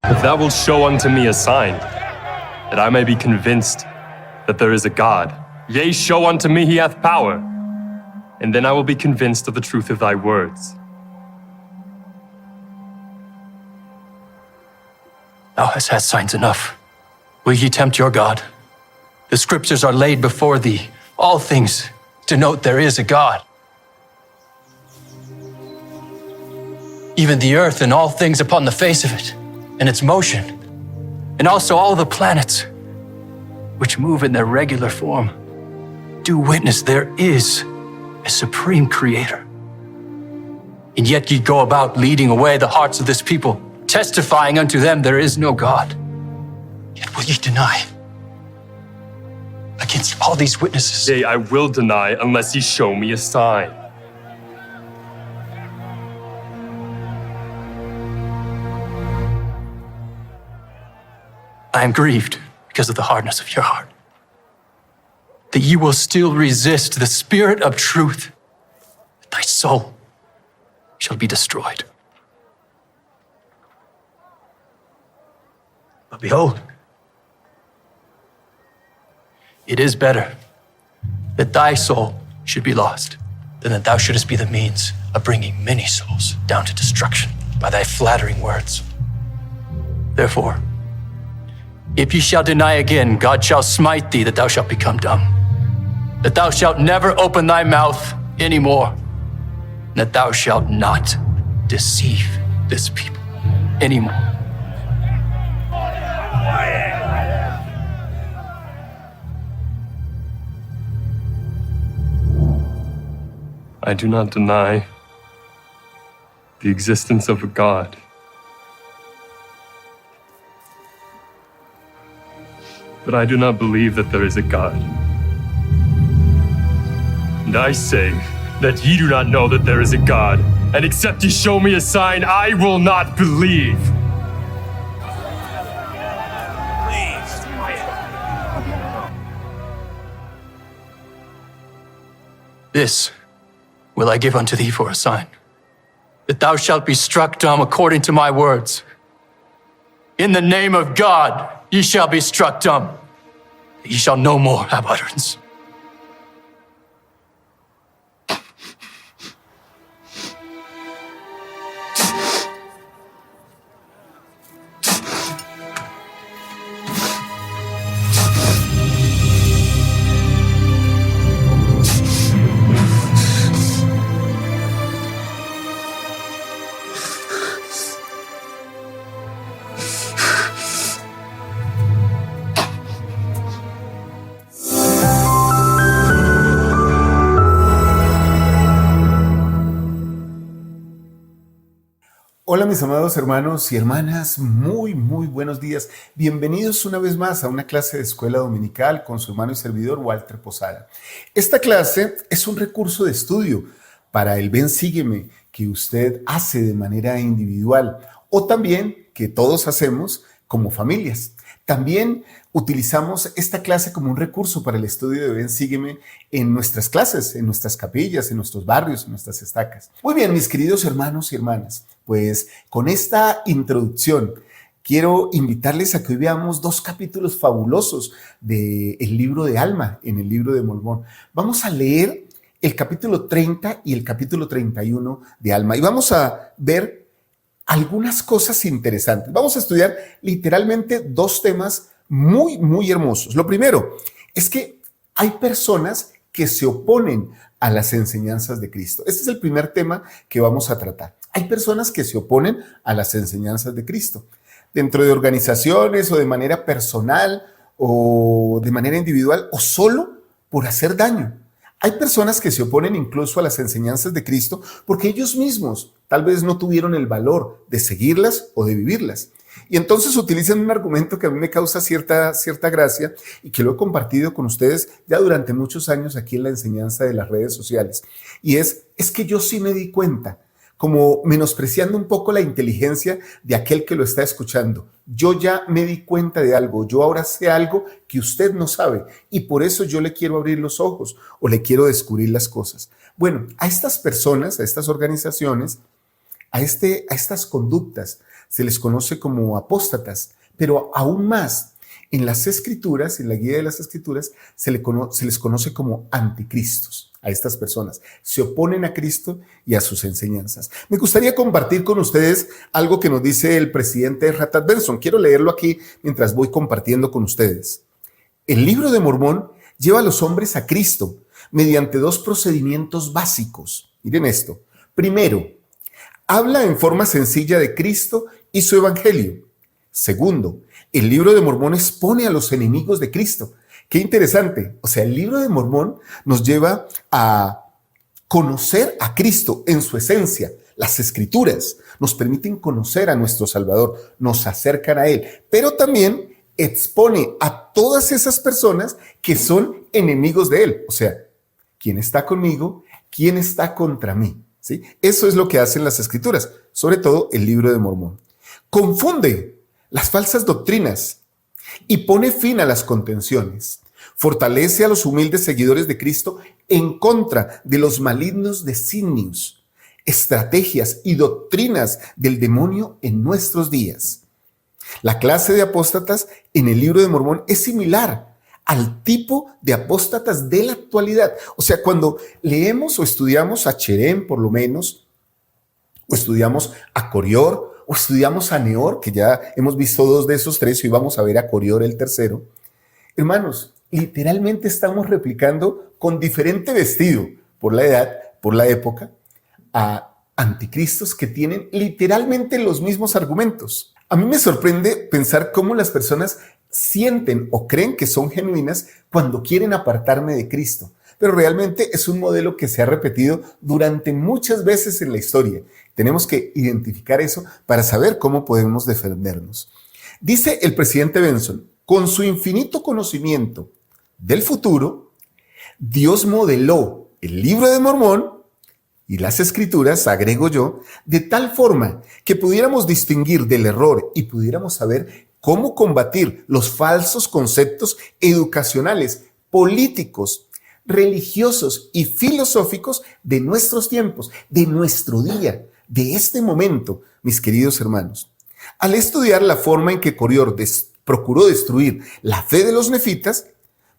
If thou wilt show unto me a sign, that I may be convinced that there is a God, yea, show unto me he hath power, and then I will be convinced of the truth of thy words. Thou hast had signs enough. Will ye tempt your God? The scriptures are laid before thee. All things denote there is a God. Even the earth and all things upon the face of it, and its motion, and also all the planets, which move in their regular form, do witness there is a supreme creator. And yet ye go about leading away the hearts of this people, testifying unto them there is no God. Yet will ye deny against all these witnesses? Yea, I will deny unless ye show me a sign. I am grieved because of the hardness of your heart, that you will still resist the spirit of truth, that thy soul shall be destroyed. But behold, it is better that thy soul should be lost than that thou shouldest be the means of bringing many souls down to destruction by thy flattering words. Therefore, if ye shall deny again, God shall smite thee, that thou shalt become dumb, that thou shalt never open thy mouth any more, and that thou shalt not deceive this people anymore. I do not deny the existence of a God. But I do not believe that there is a God. And I say that ye do not know that there is a God, and except ye show me a sign, I will not believe. This will I give unto thee for a sign, that thou shalt be struck dumb according to my words. In the name of God, ye shall be struck dumb. Ye shall no more have utterance. Hola mis amados hermanos y hermanas, muy buenos días. Bienvenidos una vez más a una clase de escuela dominical con su hermano y servidor Walter Posada. Esta clase es un recurso de estudio para el Ven Sígueme que usted hace de manera individual o también que todos hacemos como familias. También utilizamos esta clase como un recurso para el estudio de Ven Sígueme en nuestras clases, en nuestras capillas, en nuestros barrios, en nuestras estacas. Muy bien, mis queridos hermanos y hermanas, pues con esta introducción quiero invitarles a que hoy veamos dos capítulos fabulosos del libro de Alma, en el libro de Mormón. Vamos a leer el capítulo 30 y el capítulo 31 de Alma y vamos a ver algunas cosas interesantes. Vamos a estudiar literalmente dos temas muy hermosos. Lo primero es que hay personas que se oponen a las enseñanzas de Cristo. Este es el primer tema que vamos a tratar. Hay personas que se oponen a las enseñanzas de Cristo. Dentro de organizaciones o de manera personal o de manera individual o solo por hacer daño. Hay personas que se oponen incluso a las enseñanzas de Cristo porque ellos mismos tal vez no tuvieron el valor de seguirlas o de vivirlas. Y entonces utilizan un argumento que a mí me causa cierta gracia y que lo he compartido con ustedes ya durante muchos años aquí en la enseñanza de las redes sociales. Y es que yo sí me di cuenta, como menospreciando un poco la inteligencia de aquel que lo está escuchando. Yo ya me di cuenta de algo, yo ahora sé algo que usted no sabe y por eso yo le quiero abrir los ojos o le quiero descubrir las cosas. Bueno, a estas personas, a estas organizaciones, a estas conductas, se les conoce como apóstatas, pero aún más, en las Escrituras, en la guía de las Escrituras, se les conoce como anticristos a estas personas. Se oponen a Cristo y a sus enseñanzas. Me gustaría compartir con ustedes algo que nos dice el presidente Ratad Benson. Quiero leerlo aquí mientras voy compartiendo con ustedes. El Libro de Mormón lleva a los hombres a Cristo mediante dos procedimientos básicos. Miren esto. Primero, habla en forma sencilla de Cristo y su evangelio. Segundo, el Libro de Mormón expone a los enemigos de Cristo. Qué interesante. O sea, el Libro de Mormón nos lleva a conocer a Cristo en su esencia. Las Escrituras nos permiten conocer a nuestro Salvador, nos acercan a Él, pero también expone a todas esas personas que son enemigos de Él. O sea, ¿quién está conmigo? ¿Quién está contra mí? ¿Sí? Eso es lo que hacen las Escrituras, sobre todo el Libro de Mormón. Confunde las falsas doctrinas y pone fin a las contenciones. Fortalece a los humildes seguidores de Cristo en contra de los malignos designios, estrategias y doctrinas del demonio en nuestros días. La clase de apóstatas en el Libro de Mormón es similar al tipo de apóstatas de la actualidad. O sea, cuando leemos o estudiamos a Cherem, por lo menos, o estudiamos a Corior, o estudiamos a Neor, que ya hemos visto dos de esos tres y vamos a ver a Corior el tercero. Hermanos, literalmente estamos replicando con diferente vestido, por la edad, por la época, a anticristos que tienen literalmente los mismos argumentos. A mí me sorprende pensar cómo las personas sienten o creen que son genuinas cuando quieren apartarme de Cristo. Pero realmente es un modelo que se ha repetido durante muchas veces en la historia. Tenemos que identificar eso para saber cómo podemos defendernos. Dice el presidente Benson, con su infinito conocimiento del futuro, Dios modeló el Libro de Mormón y las Escrituras, agrego yo, de tal forma que pudiéramos distinguir del error y pudiéramos saber cómo combatir los falsos conceptos educacionales, políticos, religiosos y filosóficos de nuestros tiempos, de nuestro día, de este momento, mis queridos hermanos. Al estudiar la forma en que Corior procuró destruir la fe de los nefitas,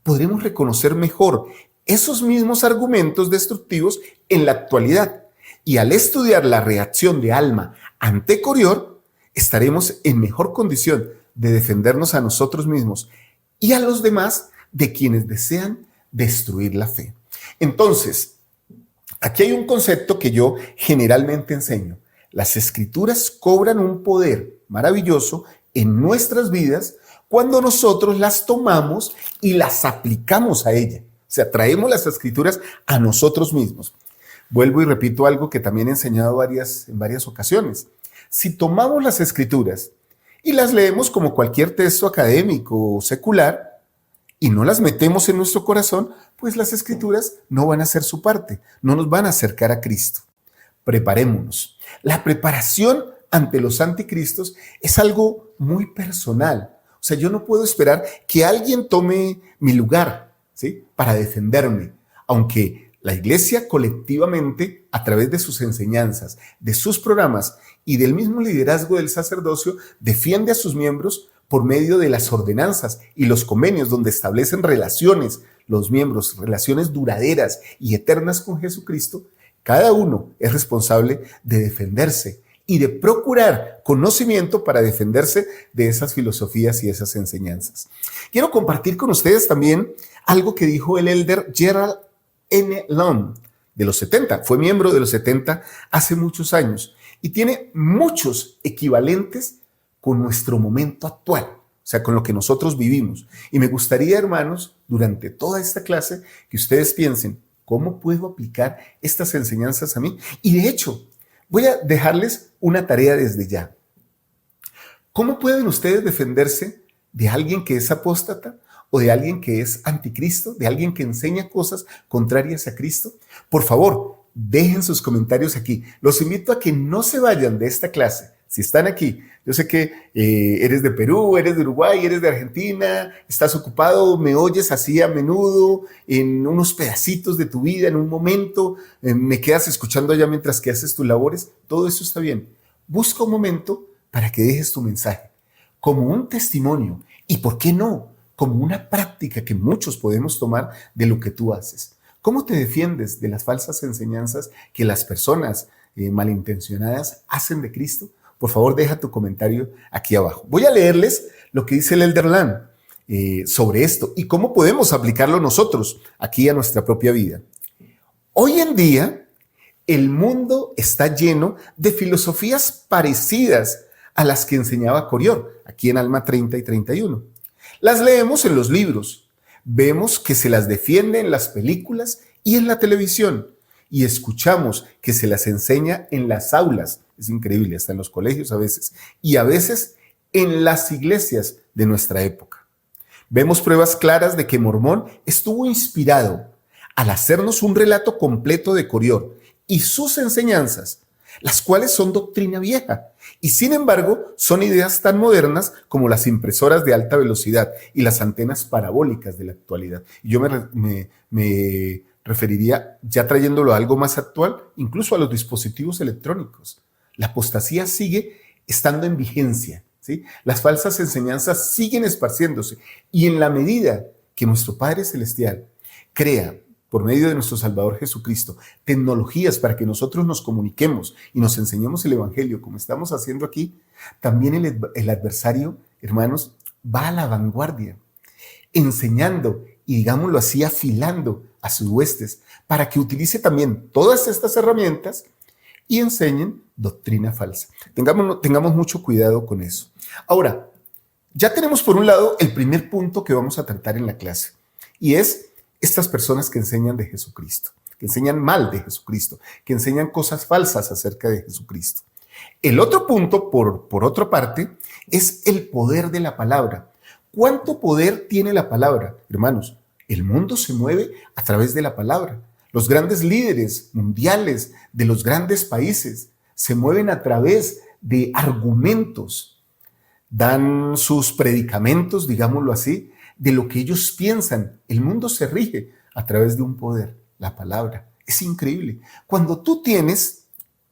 podremos reconocer mejor esos mismos argumentos destructivos en la actualidad. Y al estudiar la reacción de Alma ante Corior, estaremos en mejor condición de defendernos a nosotros mismos y a los demás de quienes desean destruir la fe. Entonces, aquí hay un concepto que yo generalmente enseño. Las Escrituras cobran un poder maravilloso en nuestras vidas cuando nosotros las tomamos y las aplicamos a ella. O sea, traemos las Escrituras a nosotros mismos. Vuelvo y repito algo que también he enseñado en varias ocasiones. Si tomamos las Escrituras y las leemos como cualquier texto académico o secular, y no las metemos en nuestro corazón, pues las Escrituras no van a hacer su parte, no nos van a acercar a Cristo. Preparémonos. La preparación ante los anticristos es algo muy personal. O sea, yo no puedo esperar que alguien tome mi lugar, ¿sí?, para defenderme, aunque la iglesia colectivamente, a través de sus enseñanzas, de sus programas y del mismo liderazgo del sacerdocio, defiende a sus miembros por medio de las ordenanzas y los convenios donde establecen relaciones, los miembros, relaciones duraderas y eternas con Jesucristo. Cada uno es responsable de defenderse y de procurar conocimiento para defenderse de esas filosofías y esas enseñanzas. Quiero compartir con ustedes también algo que dijo el elder Gerald N. Lund de los 70. Fue miembro de los 70 hace muchos años y tiene muchos equivalentes con nuestro momento actual, o sea, con lo que nosotros vivimos. Y me gustaría, hermanos, durante toda esta clase, que ustedes piensen, ¿cómo puedo aplicar estas enseñanzas a mí? Y de hecho, voy a dejarles una tarea desde ya. ¿Cómo pueden ustedes defenderse de alguien que es apóstata o de alguien que es anticristo, de alguien que enseña cosas contrarias a Cristo? Por favor, dejen sus comentarios aquí. Los invito a que no se vayan de esta clase. Si están aquí, yo sé que eres de Perú, eres de Uruguay, eres de Argentina, estás ocupado, me oyes así a menudo, en unos pedacitos de tu vida, en un momento, me quedas escuchando allá mientras que haces tus labores, todo eso está bien. Busca un momento para que dejes tu mensaje como un testimonio y, ¿por qué no?, como una práctica que muchos podemos tomar de lo que tú haces. ¿Cómo te defiendes de las falsas enseñanzas que las personas malintencionadas hacen de Cristo? Por favor, deja tu comentario aquí abajo. Voy a leerles lo que dice el Elder Land sobre esto y cómo podemos aplicarlo nosotros aquí a nuestra propia vida. Hoy en día, el mundo está lleno de filosofías parecidas a las que enseñaba Coriol, aquí en Alma 30 y 31. Las leemos en los libros, vemos que se las defiende en las películas y en la televisión, y escuchamos que se las enseña en las aulas, es increíble, hasta en los colegios a veces, y a veces en las iglesias de nuestra época. Vemos pruebas claras de que Mormón estuvo inspirado al hacernos un relato completo de Coriol y sus enseñanzas, las cuales son doctrina vieja y sin embargo son ideas tan modernas como las impresoras de alta velocidad y las antenas parabólicas de la actualidad. Y yo me referiría, ya trayéndolo a algo más actual, incluso a los dispositivos electrónicos. La apostasía sigue estando en vigencia, ¿sí? Las falsas enseñanzas siguen esparciéndose y en la medida que nuestro Padre Celestial crea, por medio de nuestro Salvador Jesucristo, tecnologías para que nosotros nos comuniquemos y nos enseñemos el Evangelio como estamos haciendo aquí, también el adversario, hermanos, va a la vanguardia, enseñando y, digámoslo así, afilando a sus huestes para que utilice también todas estas herramientas y enseñen doctrina falsa. Tengamos mucho cuidado con eso. Ahora, ya tenemos por un lado el primer punto que vamos a tratar en la clase y es estas personas que enseñan de Jesucristo, que enseñan mal de Jesucristo, que enseñan cosas falsas acerca de Jesucristo. El otro punto, por otra parte, es el poder de la palabra. ¿Cuánto poder tiene la palabra? Hermanos, el mundo se mueve a través de la palabra. Los grandes líderes mundiales de los grandes países se mueven a través de argumentos. Dan sus predicamentos, digámoslo así, de lo que ellos piensan. El mundo se rige a través de un poder, la palabra. Es increíble. Cuando tú tienes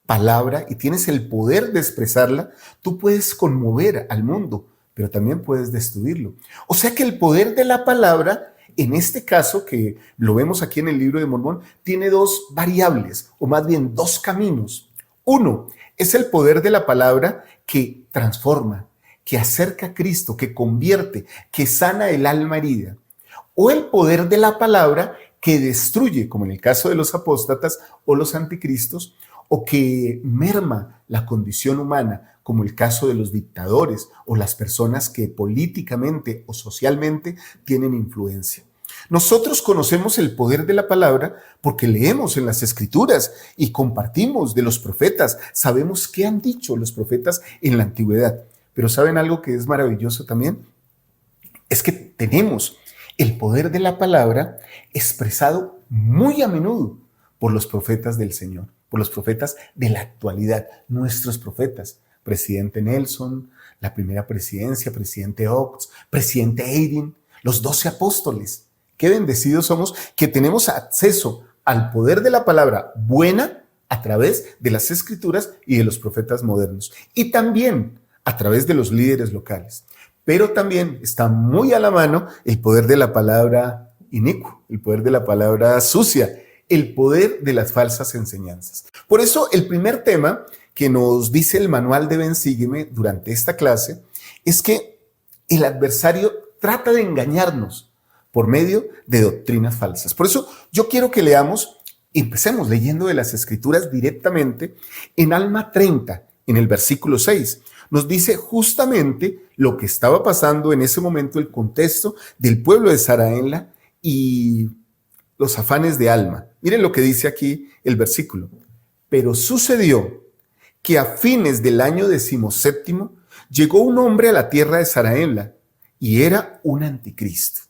palabra y tienes el poder de expresarla, tú puedes conmover al mundo, pero también puedes destruirlo. O sea que el poder de la palabra, en este caso, que lo vemos aquí en el libro de Mormón, tiene dos variables, o más bien dos caminos. Uno es el poder de la palabra que transforma, que acerca a Cristo, que convierte, que sana el alma herida. O el poder de la palabra que destruye, como en el caso de los apóstatas o los anticristos, o que merma la condición humana, como el caso de los dictadores o las personas que políticamente o socialmente tienen influencia. Nosotros conocemos el poder de la palabra porque leemos en las Escrituras y compartimos de los profetas. Sabemos qué han dicho los profetas en la antigüedad. Pero ¿saben algo que es maravilloso también? Es que tenemos el poder de la palabra expresado muy a menudo por los profetas del Señor, por los profetas de la actualidad, nuestros profetas. Presidente Nelson, la primera presidencia, presidente Oaks, presidente Eyring, los 12 apóstoles. Qué bendecidos somos que tenemos acceso al poder de la palabra buena a través de las Escrituras y de los profetas modernos. Y también a través de los líderes locales. Pero también está muy a la mano el poder de la palabra inicuo, el poder de la palabra sucia, el poder de las falsas enseñanzas. Por eso el primer tema que nos dice el manual de Ven, Sígueme durante esta clase es que el adversario trata de engañarnos por medio de doctrinas falsas. Por eso yo quiero que leamos, empecemos leyendo de las Escrituras directamente en Alma 30, en el versículo 6. Nos dice justamente lo que estaba pasando en ese momento, el contexto del pueblo de Zaraenla y los afanes de Alma. Miren lo que dice aquí el versículo. Pero sucedió que a fines del año 17 llegó un hombre a la tierra de Zaraenla y era un anticristo.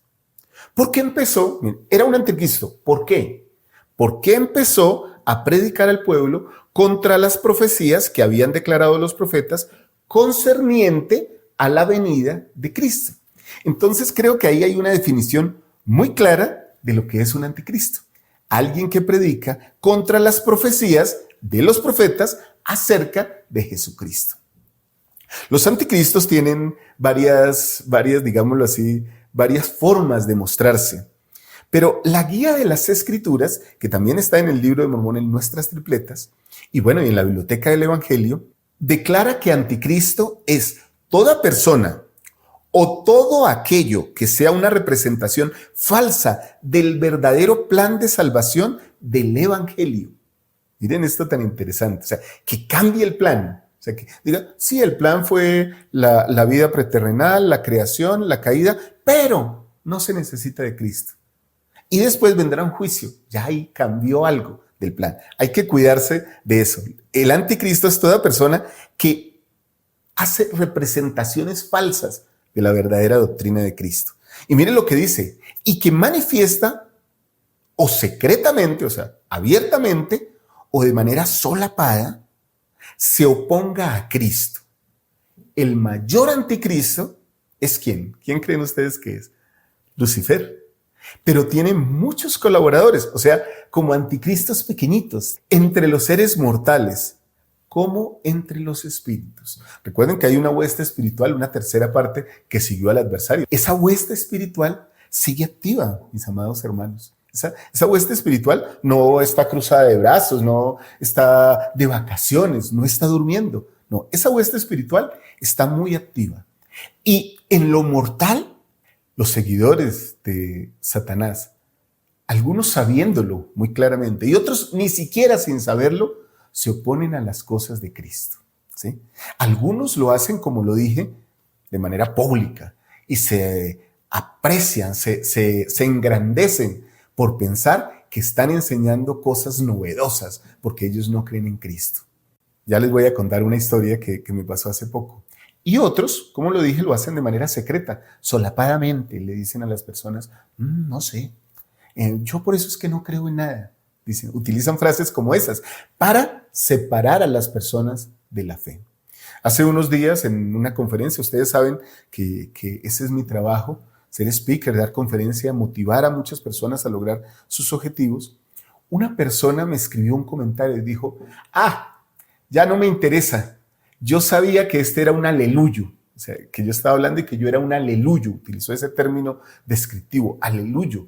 ¿Por qué empezó? Era un anticristo. ¿Por qué? Porque empezó a predicar al pueblo contra las profecías que habían declarado los profetas concerniente a la venida de Cristo. Entonces creo que ahí hay una definición muy clara de lo que es un anticristo. Alguien que predica contra las profecías de los profetas acerca de Jesucristo. Los anticristos tienen digámoslo así, varias formas de mostrarse. Pero la guía de las Escrituras, que también está en el libro de Mormón en nuestras tripletas, y bueno, y en la biblioteca del Evangelio, declara que anticristo es toda persona o todo aquello que sea una representación falsa del verdadero plan de salvación del Evangelio. Miren esto tan interesante, o sea, que cambie el plan. O sea, que diga, sí, el plan fue la vida preterrenal, la creación, la caída, pero no se necesita de Cristo. Y después vendrá un juicio. Ya ahí cambió algo del plan. Hay que cuidarse de eso. El anticristo es toda persona que hace representaciones falsas de la verdadera doctrina de Cristo. Y miren lo que dice, y que manifiesta o secretamente, o sea, abiertamente o de manera solapada, se oponga a Cristo. El mayor anticristo es ¿quién? ¿Quién creen ustedes que es? Lucifer. Pero tiene muchos colaboradores, o sea, como anticristos pequeñitos, entre los seres mortales, como entre los espíritus. Recuerden que hay una hueste espiritual, una tercera parte que siguió al adversario. Esa hueste espiritual sigue activa, mis amados hermanos. Esa hueste espiritual no está cruzada de brazos, no está de vacaciones, no está durmiendo. No, esa hueste espiritual está muy activa. Y en lo mortal, los seguidores de Satanás, algunos sabiéndolo muy claramente y otros ni siquiera sin saberlo, se oponen a las cosas de Cristo, ¿sí? Algunos lo hacen, como lo dije, de manera pública y se aprecian, se engrandecen por pensar que están enseñando cosas novedosas porque ellos no creen en Cristo. Ya les voy a contar una historia que me pasó hace poco. Y otros, como lo dije, lo hacen de manera secreta, solapadamente. Le dicen a las personas, no sé, yo por eso es que no creo en nada. Dicen, utilizan frases como esas para separar a las personas de la fe. Hace unos días en una conferencia, ustedes saben que ese es mi trabajo, ser speaker, dar conferencia, motivar a muchas personas a lograr sus objetivos. Una persona me escribió un comentario y dijo, ya no me interesa. Yo sabía que este era un aleluyo, o sea, que yo estaba hablando y que yo era un aleluyo. Utilizó ese término descriptivo, aleluyo.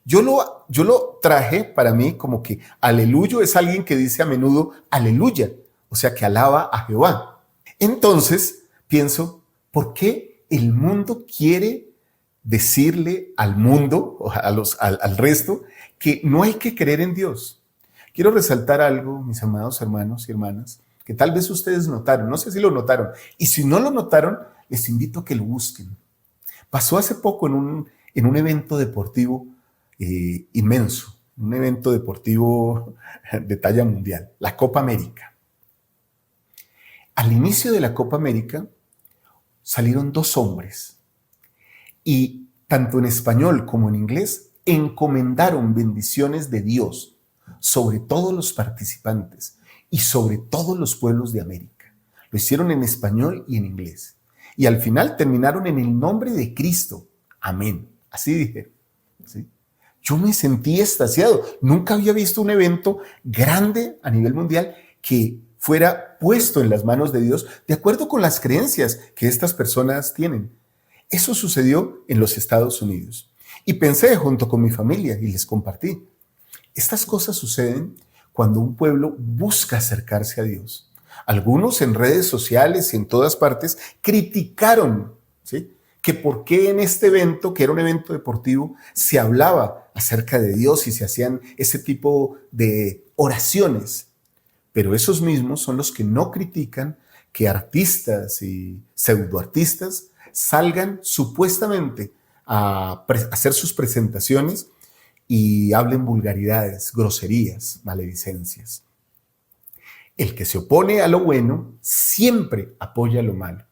Yo lo traje para mí como que aleluyo es alguien que dice a menudo aleluya, o sea, que alaba a Jehová. Entonces pienso, ¿por qué el mundo quiere decirle al mundo, al resto, que no hay que creer en Dios? Quiero resaltar algo, mis amados hermanos y hermanas, que tal vez ustedes notaron, no sé si lo notaron, y si no lo notaron, les invito a que lo busquen. Pasó hace poco en un evento deportivo inmenso, un evento deportivo de talla mundial, la Copa América. Al inicio de la Copa América salieron dos hombres y tanto en español como en inglés encomendaron bendiciones de Dios sobre todos los participantes y sobre todos los pueblos de América. Lo hicieron en español y en inglés. Y al final terminaron en el nombre de Cristo. Amén. Así dije. ¿Sí? Yo me sentí extasiado. Nunca había visto un evento grande a nivel mundial que fuera puesto en las manos de Dios de acuerdo con las creencias que estas personas tienen. Eso sucedió en los Estados Unidos. Y pensé junto con mi familia y les compartí. Estas cosas suceden cuando un pueblo busca acercarse a Dios. Algunos en redes sociales y en todas partes criticaron, ¿sí?, que por qué en este evento, que era un evento deportivo, se hablaba acerca de Dios y se hacían ese tipo de oraciones. Pero esos mismos son los que no critican que artistas y pseudoartistas salgan supuestamente a hacer sus presentaciones y hablen vulgaridades, groserías, maledicencias. El que se opone a lo bueno siempre apoya lo malo.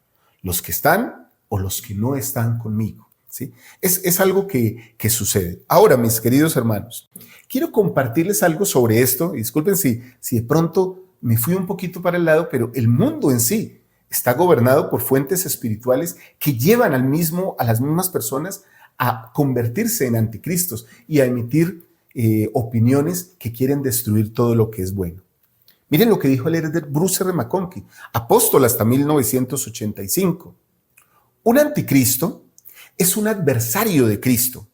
Los que están o los que no están conmigo, ¿sí? Es algo que sucede. Ahora, mis queridos hermanos, quiero compartirles algo sobre esto. Y disculpen si de pronto me fui un poquito para el lado, pero el mundo en sí está gobernado por fuentes espirituales que llevan a las mismas personas a convertirse en anticristos y a emitir opiniones que quieren destruir todo lo que es bueno. Miren lo que dijo el hereder Bruce R. McConkie, apóstol hasta 1985. Un anticristo es un adversario de Cristo,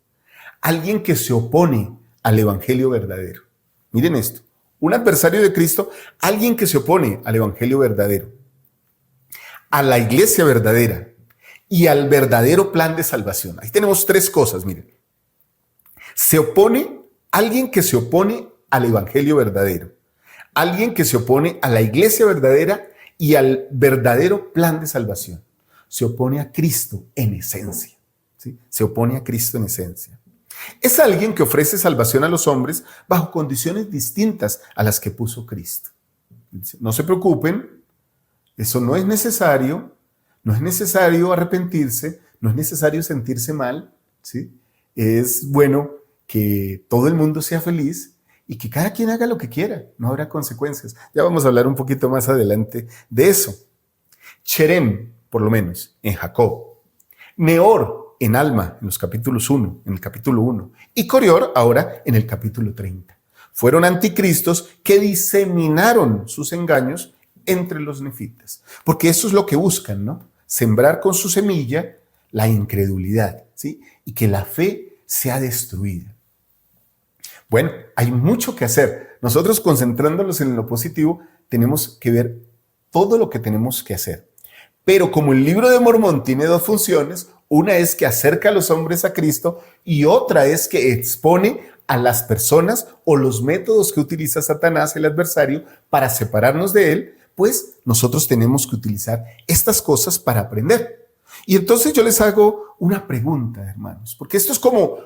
alguien que se opone al evangelio verdadero. Miren esto, un adversario de Cristo, alguien que se opone al evangelio verdadero, a la iglesia verdadera y al verdadero plan de salvación. Ahí tenemos tres cosas, miren. Se opone, alguien que se opone al evangelio verdadero, alguien que se opone a la iglesia verdadera y al verdadero plan de salvación. Se opone a Cristo en esencia, ¿sí? Se opone a Cristo en esencia. Es alguien que ofrece salvación a los hombres bajo condiciones distintas a las que puso Cristo. No se preocupen, eso no es necesario arrepentirse, no es necesario sentirse mal, ¿sí? Es bueno que todo el mundo sea feliz y que cada quien haga lo que quiera, no habrá consecuencias. Ya vamos a hablar un poquito más adelante de eso. Cherem, por lo menos, en Jacob. Neor, en Alma, en los capítulos 1, en el capítulo 1. Y Corior, ahora, en el capítulo 30. Fueron anticristos que diseminaron sus engaños entre los nefitas. Porque eso es lo que buscan, ¿no? Sembrar con su semilla la incredulidad, ¿sí? Y que la fe sea destruida. Bueno, hay mucho que hacer. Nosotros, concentrándonos en lo positivo, tenemos que ver todo lo que tenemos que hacer. Pero como el libro de Mormón tiene dos funciones, una es que acerca a los hombres a Cristo y otra es que expone a las personas o los métodos que utiliza Satanás, el adversario, para separarnos de él, pues nosotros tenemos que utilizar estas cosas para aprender. Y entonces yo les hago una pregunta, hermanos, porque esto es como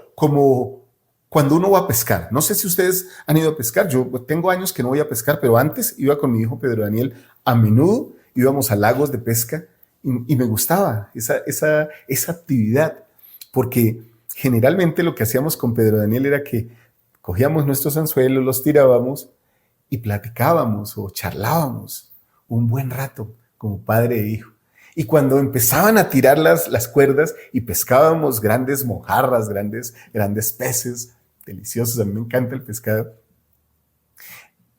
cuando uno va a pescar. No sé si ustedes han ido a pescar. Yo tengo años que no voy a pescar, pero antes iba con mi hijo Pedro Daniel a menudo, íbamos a lagos de pesca y me gustaba esa actividad, porque generalmente lo que hacíamos con Pedro Daniel era que cogíamos nuestros anzuelos, los tirábamos y platicábamos o charlábamos un buen rato como padre e hijo. Y cuando empezaban a tirar las cuerdas y pescábamos grandes mojarras, grandes peces deliciosos, a mí me encanta el pescado,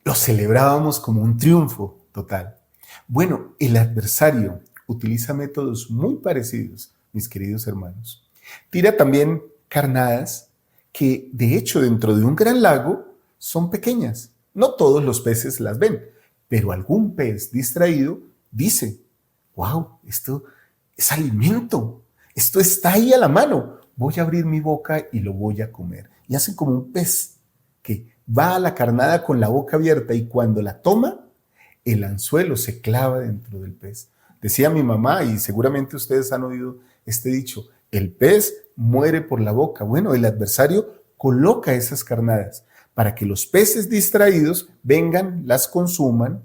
lo celebrábamos como un triunfo total. Bueno, el adversario utiliza métodos muy parecidos, mis queridos hermanos. Tira también carnadas que, de hecho, dentro de un gran lago son pequeñas. No todos los peces las ven, pero algún pez distraído dice: wow, esto es alimento, esto está ahí a la mano, voy a abrir mi boca y lo voy a comer. Y hacen como un pez que va a la carnada con la boca abierta y cuando la toma, el anzuelo se clava dentro del pez. Decía mi mamá, y seguramente ustedes han oído este dicho: el pez muere por la boca. Bueno, el adversario coloca esas carnadas para que los peces distraídos vengan, las consuman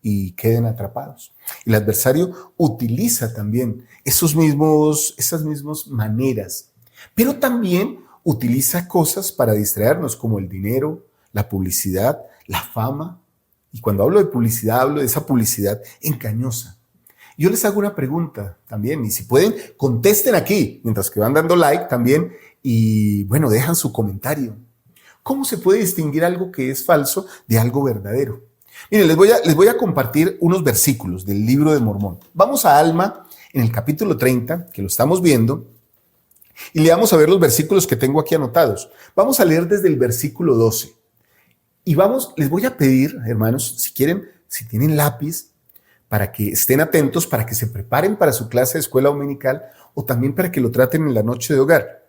y queden atrapados. El adversario utiliza también esas mismas maneras, pero también utiliza cosas para distraernos, como el dinero, la publicidad, la fama. Y cuando hablo de publicidad, hablo de esa publicidad engañosa. Yo les hago una pregunta también, y si pueden, contesten aquí, mientras que van dando like también, y bueno, dejan su comentario. ¿Cómo se puede distinguir algo que es falso de algo verdadero? Miren, les voy a compartir unos versículos del libro de Mormón. Vamos a Alma, en el capítulo 30, que lo estamos viendo, y le vamos a ver los versículos que tengo aquí anotados. Vamos a leer desde el versículo 12. Y les voy a pedir, hermanos, si quieren, si tienen lápiz, para que estén atentos, para que se preparen para su clase de escuela dominical o también para que lo traten en la noche de hogar.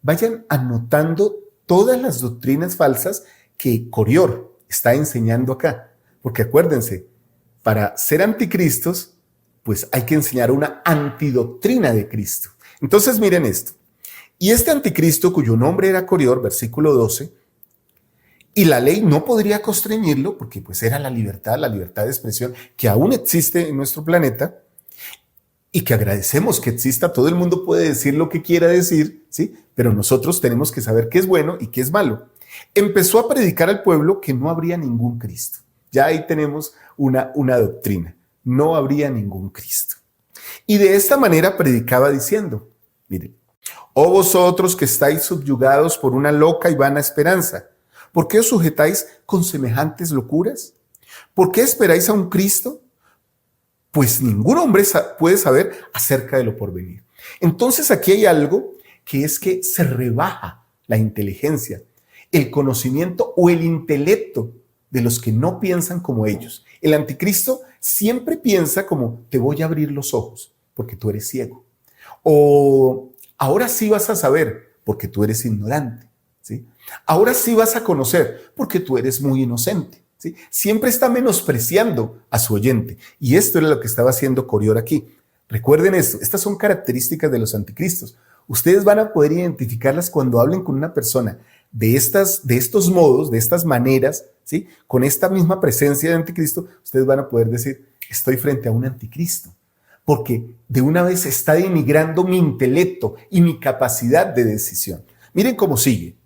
Vayan anotando todas las doctrinas falsas que Corior está enseñando acá. Porque acuérdense, para ser anticristos, pues hay que enseñar una antidoctrina de Cristo. Entonces miren esto. Y este anticristo, cuyo nombre era Corior, versículo 12, y la ley no podría constreñirlo, porque pues era la libertad de expresión que aún existe en nuestro planeta y que agradecemos que exista. Todo el mundo puede decir lo que quiera decir, ¿sí? Pero nosotros tenemos que saber qué es bueno y qué es malo. Empezó a predicar al pueblo que no habría ningún Cristo. Ya ahí tenemos una doctrina. No habría ningún Cristo. Y de esta manera predicaba diciendo, miren: oh vosotros que estáis subyugados por una loca y vana esperanza, ¿por qué os sujetáis con semejantes locuras? ¿Por qué esperáis a un Cristo? Pues ningún hombre puede saber acerca de lo porvenir. Entonces aquí hay algo que es que se rebaja la inteligencia, el conocimiento o el intelecto de los que no piensan como ellos. El anticristo siempre piensa como: te voy a abrir los ojos porque tú eres ciego. O ahora sí vas a saber porque tú eres ignorante. ¿Sí? Ahora sí vas a conocer porque tú eres muy inocente. ¿Sí? Siempre está menospreciando a su oyente. Y esto era lo que estaba haciendo Coriol aquí. Recuerden esto, estas son características de los anticristos. Ustedes van a poder identificarlas cuando hablen con una persona de estos modos, de estas maneras, ¿sí? Con esta misma presencia de anticristo, ustedes van a poder decir: estoy frente a un anticristo. Porque de una vez está denigrando mi intelecto y mi capacidad de decisión. Miren cómo sigue.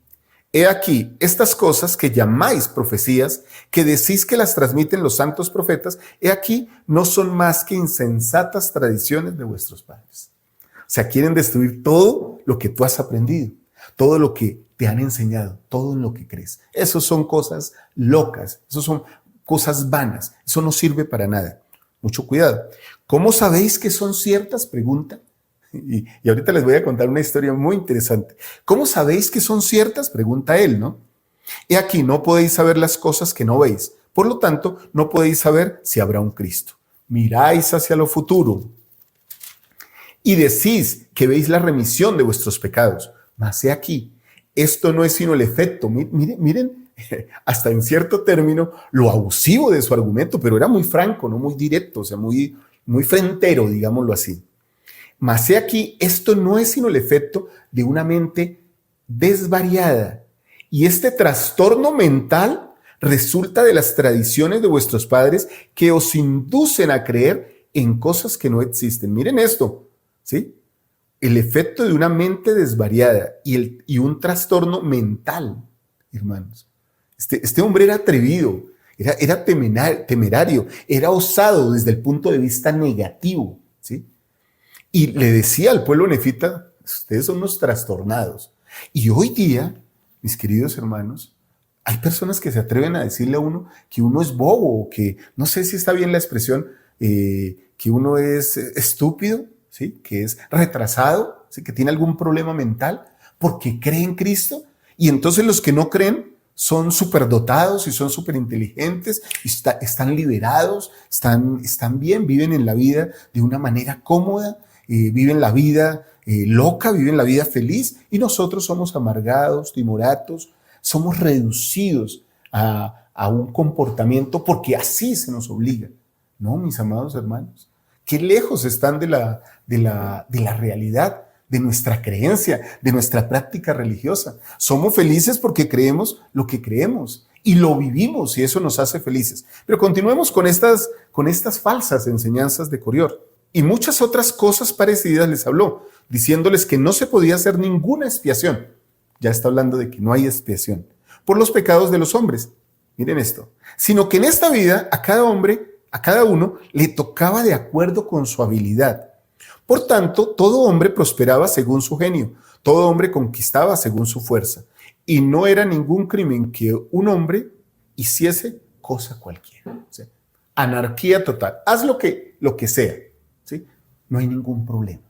He aquí, estas cosas que llamáis profecías, que decís que las transmiten los santos profetas, he aquí, no son más que insensatas tradiciones de vuestros padres. O sea, quieren destruir todo lo que tú has aprendido, todo lo que te han enseñado, todo en lo que crees. Eso son cosas locas, eso son cosas vanas, eso no sirve para nada. Mucho cuidado. ¿Cómo sabéis que son ciertas? Pregunta. Y ahorita les voy a contar una historia muy interesante. ¿Cómo sabéis que son ciertas? Pregunta él, ¿no? He aquí, no podéis saber las cosas que no veis. Por lo tanto, no podéis saber si habrá un Cristo. Miráis hacia lo futuro y decís que veis la remisión de vuestros pecados. Mas he aquí, esto no es sino el efecto. Miren, hasta en cierto término, lo abusivo de su argumento, pero era muy franco, no muy directo, o sea, muy frentero, digámoslo así. Mas he aquí, esto no es sino el efecto de una mente desvariada. Y este trastorno mental resulta de las tradiciones de vuestros padres que os inducen a creer en cosas que no existen. Miren esto, ¿sí? El efecto de una mente desvariada y un trastorno mental, hermanos. Este hombre era atrevido, era temerario, era osado desde el punto de vista negativo, ¿sí? Y le decía al pueblo nefita: ustedes son unos trastornados. Y hoy día, mis queridos hermanos, hay personas que se atreven a decirle a uno que uno es bobo, o que, no sé si está bien la expresión, que uno es estúpido, ¿sí? Que es retrasado, ¿sí? Que tiene algún problema mental porque cree en Cristo. Y entonces los que no creen son superdotados y son superinteligentes, y están liberados, están bien, viven en la vida de una manera cómoda, viven la vida loca, viven la vida feliz, y nosotros somos amargados, timoratos, somos reducidos a un comportamiento porque así se nos obliga. No, mis amados hermanos, qué lejos están de la realidad, de nuestra creencia, de nuestra práctica religiosa. Somos felices porque creemos lo que creemos y lo vivimos, y eso nos hace felices. Pero continuemos con estas falsas enseñanzas de Coriol. Y muchas otras cosas parecidas les habló, diciéndoles que no se podía hacer ninguna expiación. Ya está hablando de que no hay expiación por los pecados de los hombres. Miren esto. Sino que en esta vida a cada hombre, a cada uno, le tocaba de acuerdo con su habilidad. Por tanto, todo hombre prosperaba según su genio, todo hombre conquistaba según su fuerza, y no era ningún crimen que un hombre hiciese cosa cualquiera. O sea, anarquía total. Haz lo que sea, ¿sí? No hay ningún problema.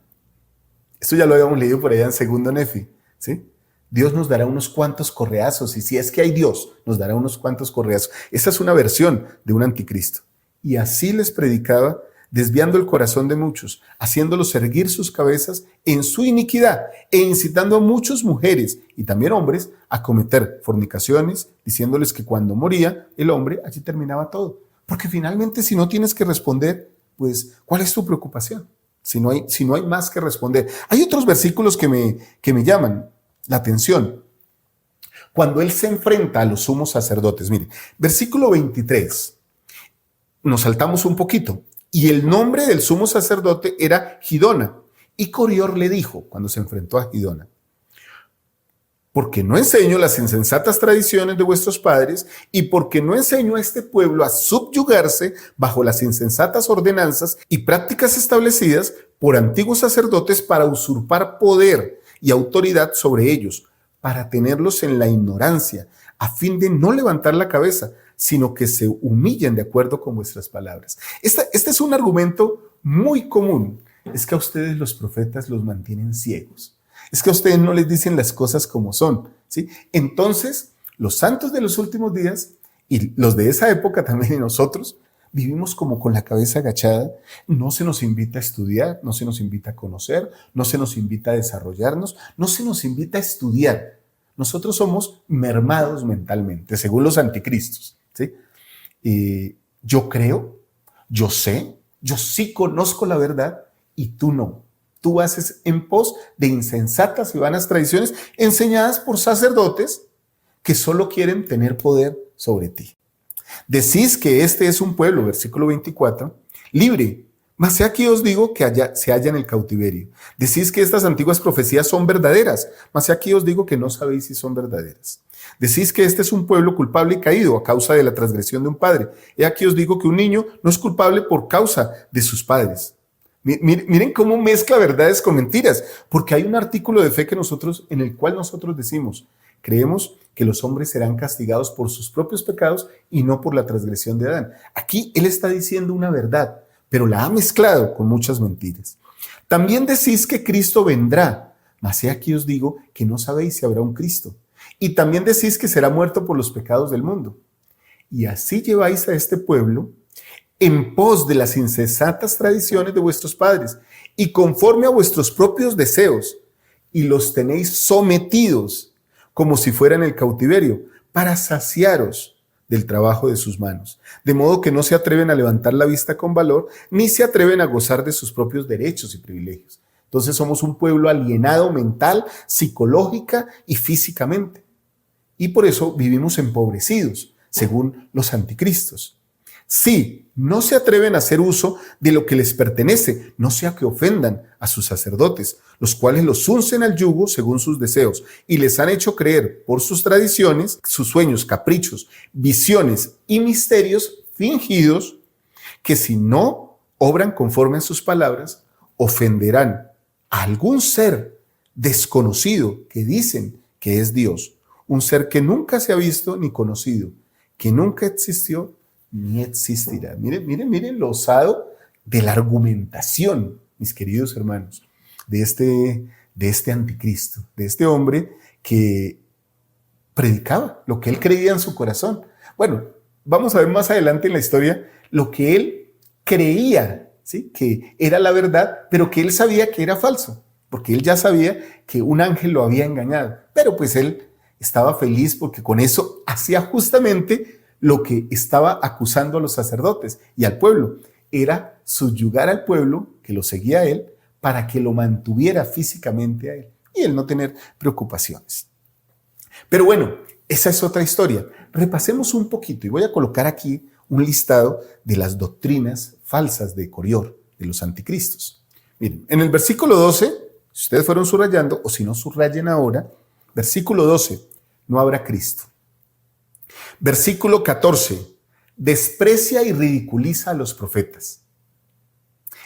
Esto ya lo habíamos leído por allá en segundo Nefi, ¿sí? Dios nos dará unos cuantos correazos, y si es que hay Dios, nos dará unos cuantos correazos. Esa es una versión de un anticristo. Y así les predicaba, desviando el corazón de muchos, haciéndolos erguir sus cabezas en su iniquidad e incitando a muchas mujeres y también hombres a cometer fornicaciones, diciéndoles que cuando moría el hombre, allí terminaba todo. Porque finalmente, si no tienes que responder, pues, ¿cuál es tu preocupación? Si no hay más que responder. Hay otros versículos que me llaman la atención. Cuando él se enfrenta a los sumos sacerdotes, mire, versículo 23, nos saltamos un poquito. Y el nombre del sumo sacerdote era Gidona. Y Coriol le dijo, cuando se enfrentó a Gidona: porque no enseño las insensatas tradiciones de vuestros padres, y porque no enseño a este pueblo a subyugarse bajo las insensatas ordenanzas y prácticas establecidas por antiguos sacerdotes para usurpar poder y autoridad sobre ellos, para tenerlos en la ignorancia, a fin de no levantar la cabeza, sino que se humillen de acuerdo con vuestras palabras. Este es un argumento muy común. Es que a ustedes los profetas los mantienen ciegos. Es que a ustedes no les dicen las cosas como son, ¿sí? Entonces, los santos de los últimos días y los de esa época también y nosotros vivimos como con la cabeza agachada. No se nos invita a estudiar, no se nos invita a conocer, no se nos invita a desarrollarnos, no se nos invita a estudiar. Nosotros somos mermados mentalmente, según los anticristos, ¿sí? Yo creo, yo sé, yo sí conozco la verdad y tú no. Tú haces en pos de insensatas y vanas tradiciones enseñadas por sacerdotes que solo quieren tener poder sobre ti. Decís que este es un pueblo, versículo 24, libre, mas he aquí os digo que se halla en el cautiverio. Decís que estas antiguas profecías son verdaderas, mas he aquí os digo que no sabéis si son verdaderas. Decís que este es un pueblo culpable y caído a causa de la transgresión de un padre. He aquí os digo que un niño no es culpable por causa de sus padres. Miren cómo mezcla verdades con mentiras, porque hay un artículo de fe en el cual nosotros decimos, creemos que los hombres serán castigados por sus propios pecados y no por la transgresión de Adán. Aquí él está diciendo una verdad, pero la ha mezclado con muchas mentiras. También decís que Cristo vendrá, mas he aquí os digo que no sabéis si habrá un Cristo. Y también decís que será muerto por los pecados del mundo. Y así lleváis a este pueblo en pos de las insensatas tradiciones de vuestros padres y conforme a vuestros propios deseos, y los tenéis sometidos como si fueran el cautiverio, para saciaros del trabajo de sus manos, de modo que no se atreven a levantar la vista con valor, ni se atreven a gozar de sus propios derechos y privilegios. Entonces somos un pueblo alienado mental, psicológica y físicamente. Y por eso vivimos empobrecidos, según los anticristos. Sí, no se atreven a hacer uso de lo que les pertenece, no sea que ofendan a sus sacerdotes, los cuales los uncen al yugo según sus deseos, y les han hecho creer por sus tradiciones, sus sueños, caprichos, visiones y misterios fingidos, que si no obran conforme a sus palabras, ofenderán a algún ser desconocido que dicen que es Dios, un ser que nunca se ha visto ni conocido, que nunca existió ni existirá. Miren lo osado de la argumentación, mis queridos hermanos, de este anticristo, de este hombre que predicaba lo que él creía en su corazón. Bueno, vamos a ver más adelante en la historia lo que él creía, ¿sí?, que era la verdad, pero que él sabía que era falso, porque él ya sabía que un ángel lo había engañado. Pero pues él estaba feliz porque con eso hacía justamente lo que estaba acusando a los sacerdotes y al pueblo. Era subyugar al pueblo que lo seguía a él para que lo mantuviera físicamente a él y él no tener preocupaciones. Pero bueno, esa es otra historia. Repasemos un poquito y voy a colocar aquí un listado de las doctrinas falsas de Corior, de los anticristos. Miren, en el versículo 12, si ustedes fueron subrayando o si no subrayen ahora, versículo 12, no habrá Cristo. Versículo 14, desprecia y ridiculiza a los profetas.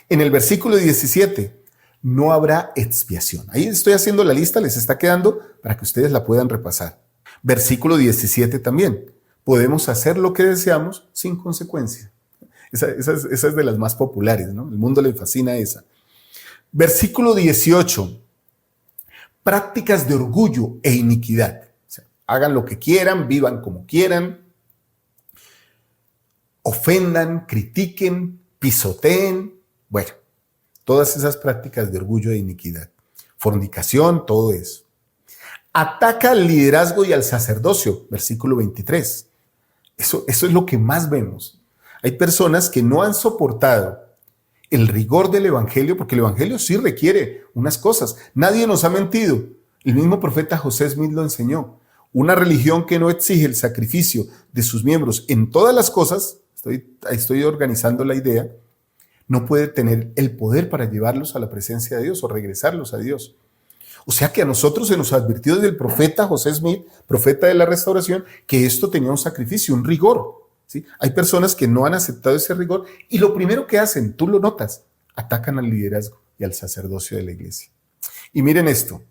En el versículo 17, no habrá expiación. Ahí estoy haciendo la lista, les está quedando para que ustedes la puedan repasar. Versículo 17 también, podemos hacer lo que deseamos sin consecuencia. Esa es de las más populares, ¿no? El mundo le fascina esa. Versículo 18, prácticas de orgullo e iniquidad. Hagan lo que quieran, vivan como quieran, ofendan, critiquen, pisoteen, bueno, todas esas prácticas de orgullo e iniquidad, fornicación, todo eso. Ataca al liderazgo y al sacerdocio, versículo 23. Eso es lo que más vemos. Hay personas que no han soportado el rigor del evangelio, porque el evangelio sí requiere unas cosas. Nadie nos ha mentido. El mismo profeta José Smith lo enseñó. Una religión que no exige el sacrificio de sus miembros en todas las cosas, estoy organizando la idea, no puede tener el poder para llevarlos a la presencia de Dios o regresarlos a Dios. O sea que a nosotros se nos advirtió desde el profeta José Smith, profeta de la restauración, que esto tenía un sacrificio, un rigor, ¿sí? Hay personas que no han aceptado ese rigor y lo primero que hacen, tú lo notas, atacan al liderazgo y al sacerdocio de la iglesia. Y miren esto,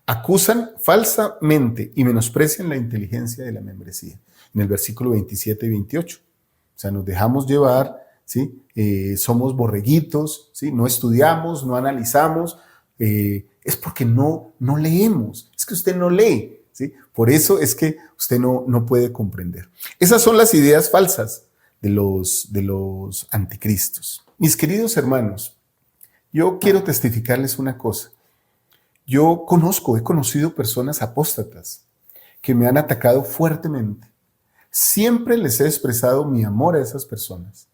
acusan falsamente y menosprecian la inteligencia de la membresía. En el versículo 27 y 28. O sea, nos dejamos llevar, ¿sí? Somos borreguitos, ¿sí? No estudiamos, no analizamos, es porque no leemos, es que usted no lee, ¿sí? Por eso es que usted no puede comprender. Esas son las ideas falsas de los anticristos. Mis queridos hermanos, yo quiero testificarles una cosa. Yo he conocido personas apóstatas que me han atacado fuertemente. Siempre les he expresado mi amor a esas personas,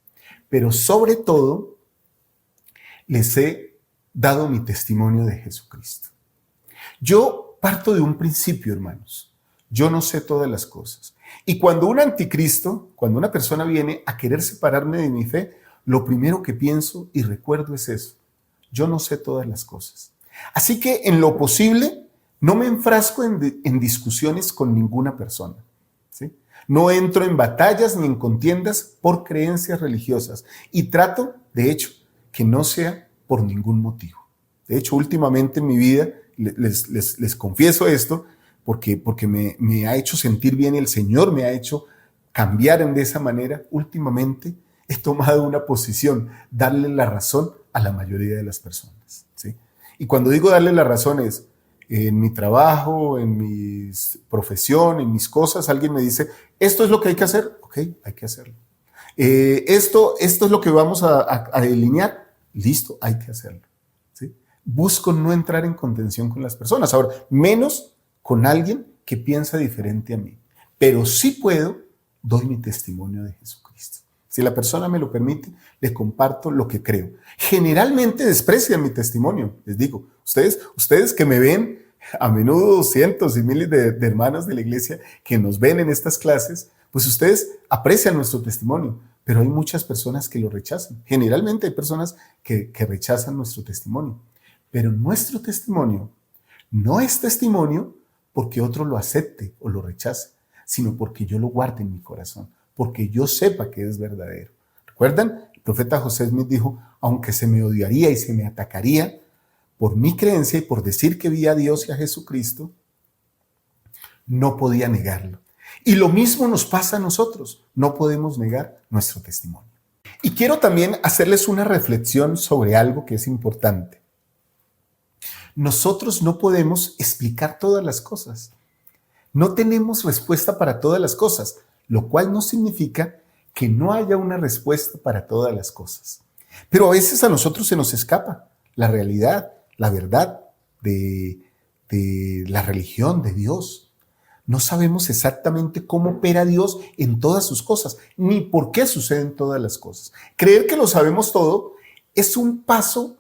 pero sobre todo les he dado mi testimonio de Jesucristo. Yo parto de un principio, hermanos. Yo no sé todas las cosas. Y cuando un anticristo, cuando una persona viene a querer separarme de mi fe, lo primero que pienso y recuerdo es eso. Yo no sé todas las cosas. Así que en lo posible no me enfrasco en discusiones con ninguna persona, ¿sí? No entro en batallas ni en contiendas por creencias religiosas y trato, de hecho, que no sea por ningún motivo. De hecho, últimamente en mi vida, les confieso esto, porque me ha hecho sentir bien, el Señor me ha hecho cambiar de esa manera. Últimamente he tomado una posición, darle la razón a la mayoría de las personas, ¿sí? Y cuando digo darle la razón es en mi trabajo, en mi profesión, en mis cosas, alguien me dice, esto es lo que hay que hacer, ok, hay que hacerlo. Esto es lo que vamos a delinear, listo, hay que hacerlo, ¿sí? Busco no entrar en contención con las personas, ahora, menos con alguien que piensa diferente a mí, pero sí puedo, doy mi testimonio de Jesucristo. Si la persona me lo permite, le comparto lo que creo. Generalmente desprecian mi testimonio, les digo. Ustedes que me ven, a menudo cientos y miles de hermanos de la iglesia que nos ven en estas clases, pues ustedes aprecian nuestro testimonio, pero hay muchas personas que lo rechazan. Generalmente hay personas que rechazan nuestro testimonio, pero nuestro testimonio no es testimonio porque otro lo acepte o lo rechace, sino porque yo lo guarde en mi corazón, porque yo sepa que es verdadero. ¿Recuerdan? El profeta José Smith dijo, aunque se me odiaría y se me atacaría por mi creencia y por decir que vi a Dios y a Jesucristo, no podía negarlo. Y lo mismo nos pasa a nosotros, no podemos negar nuestro testimonio. Y quiero también hacerles una reflexión sobre algo que es importante. Nosotros no podemos explicar todas las cosas. No tenemos respuesta para todas las cosas, lo cual no significa que no haya una respuesta para todas las cosas. Pero a veces a nosotros se nos escapa la realidad, la verdad de la religión, de Dios. No sabemos exactamente cómo opera Dios en todas sus cosas, ni por qué suceden todas las cosas. Creer que lo sabemos todo es un paso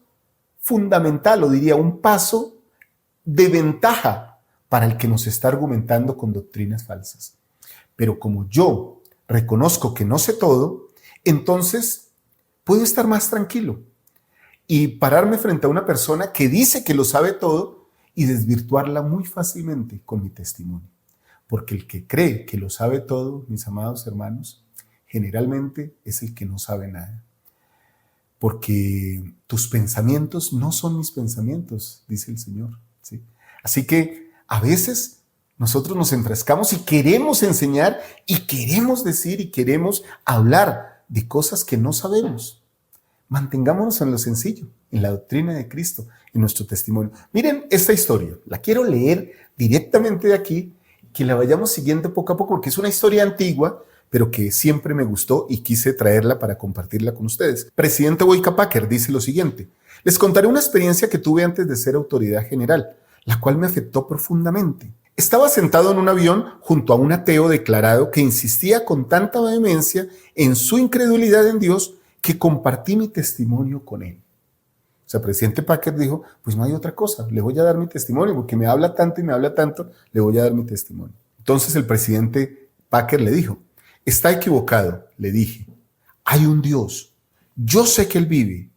fundamental, o diría un paso de ventaja para el que nos está argumentando con doctrinas falsas. Pero como yo reconozco que no sé todo, entonces puedo estar más tranquilo y pararme frente a una persona que dice que lo sabe todo y desvirtuarla muy fácilmente con mi testimonio. Porque el que cree que lo sabe todo, mis amados hermanos, generalmente es el que no sabe nada. Porque tus pensamientos no son mis pensamientos, dice el Señor, ¿sí? Así que a veces nosotros nos enfrascamos y queremos enseñar y queremos decir y queremos hablar de cosas que no sabemos. Mantengámonos en lo sencillo, en la doctrina de Cristo, en nuestro testimonio. Miren esta historia, la quiero leer directamente de aquí, que la vayamos siguiendo poco a poco, porque es una historia antigua, pero que siempre me gustó y quise traerla para compartirla con ustedes. Presidente Boyka Packer dice lo siguiente: les contaré una experiencia que tuve antes de ser autoridad general, la cual me afectó profundamente. Estaba sentado en un avión junto a un ateo declarado que insistía con tanta vehemencia en su incredulidad en Dios que compartí mi testimonio con él. O sea, presidente Packer dijo, pues no hay otra cosa, le voy a dar mi testimonio, porque me habla tanto y me habla tanto, le voy a dar mi testimonio. Entonces el presidente Packer le dijo, está equivocado, le dije, hay un Dios, yo sé que Él vive.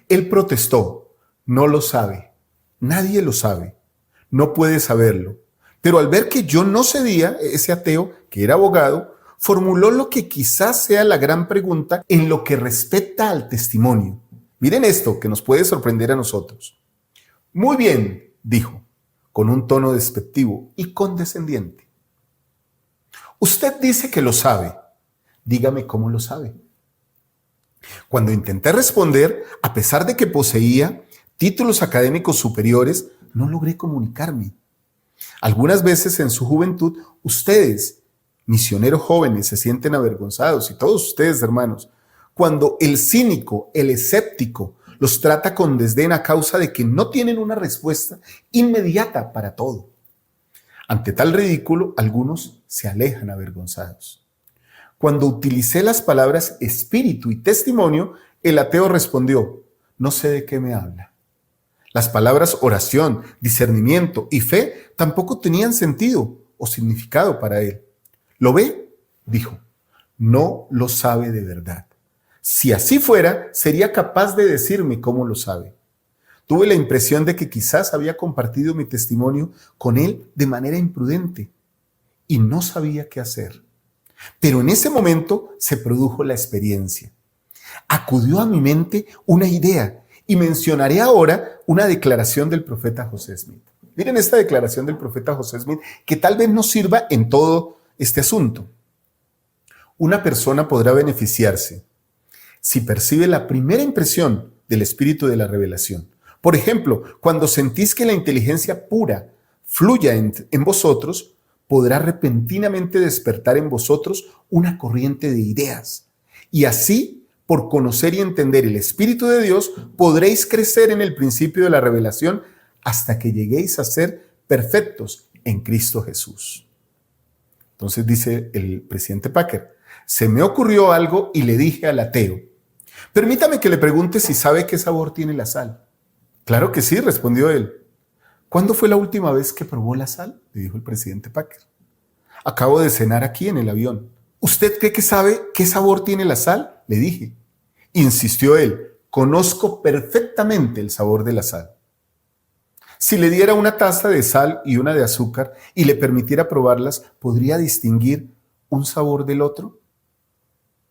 Él protestó, no lo sabe, nadie lo sabe, no puede saberlo. Pero al ver que yo no cedía, ese ateo, que era abogado, formuló lo que quizás sea la gran pregunta en lo que respecta al testimonio. Miren esto que nos puede sorprender a nosotros. Muy bien, dijo, con un tono despectivo y condescendiente. Usted dice que lo sabe. Dígame cómo lo sabe. Cuando intenté responder, a pesar de que poseía títulos académicos superiores, no logré comunicarme. Algunas veces en su juventud, ustedes, misioneros jóvenes, se sienten avergonzados, y todos ustedes, hermanos, cuando el cínico, el escéptico, los trata con desdén a causa de que no tienen una respuesta inmediata para todo. Ante tal ridículo, algunos se alejan avergonzados. Cuando utilicé las palabras espíritu y testimonio, el ateo respondió: no sé de qué me habla. Las palabras oración, discernimiento y fe tampoco tenían sentido o significado para él. ¿Lo ve?, dijo. No lo sabe de verdad. Si así fuera, sería capaz de decirme cómo lo sabe. Tuve la impresión de que quizás había compartido mi testimonio con él de manera imprudente y no sabía qué hacer. Pero en ese momento se produjo la experiencia. Acudió a mi mente una idea y mencionaré ahora una declaración del profeta José Smith. Miren esta declaración del profeta José Smith que tal vez nos sirva en todo este asunto. Una persona podrá beneficiarse si percibe la primera impresión del espíritu de la revelación. Por ejemplo, cuando sentís que la inteligencia pura fluya en vosotros, podrá repentinamente despertar en vosotros una corriente de ideas. Y así, por conocer y entender el Espíritu de Dios, podréis crecer en el principio de la revelación hasta que lleguéis a ser perfectos en Cristo Jesús. Entonces dice el presidente Packer: se me ocurrió algo y le dije al ateo: permítame que le pregunte si sabe qué sabor tiene la sal. Claro que sí, respondió él. ¿Cuándo fue la última vez que probó la sal?, le dijo el presidente Packer. Acabo de cenar aquí en el avión. ¿Usted cree que sabe qué sabor tiene la sal?, le dije. Insistió él: conozco perfectamente el sabor de la sal. Si le diera una taza de sal y una de azúcar y le permitiera probarlas, ¿podría distinguir un sabor del otro?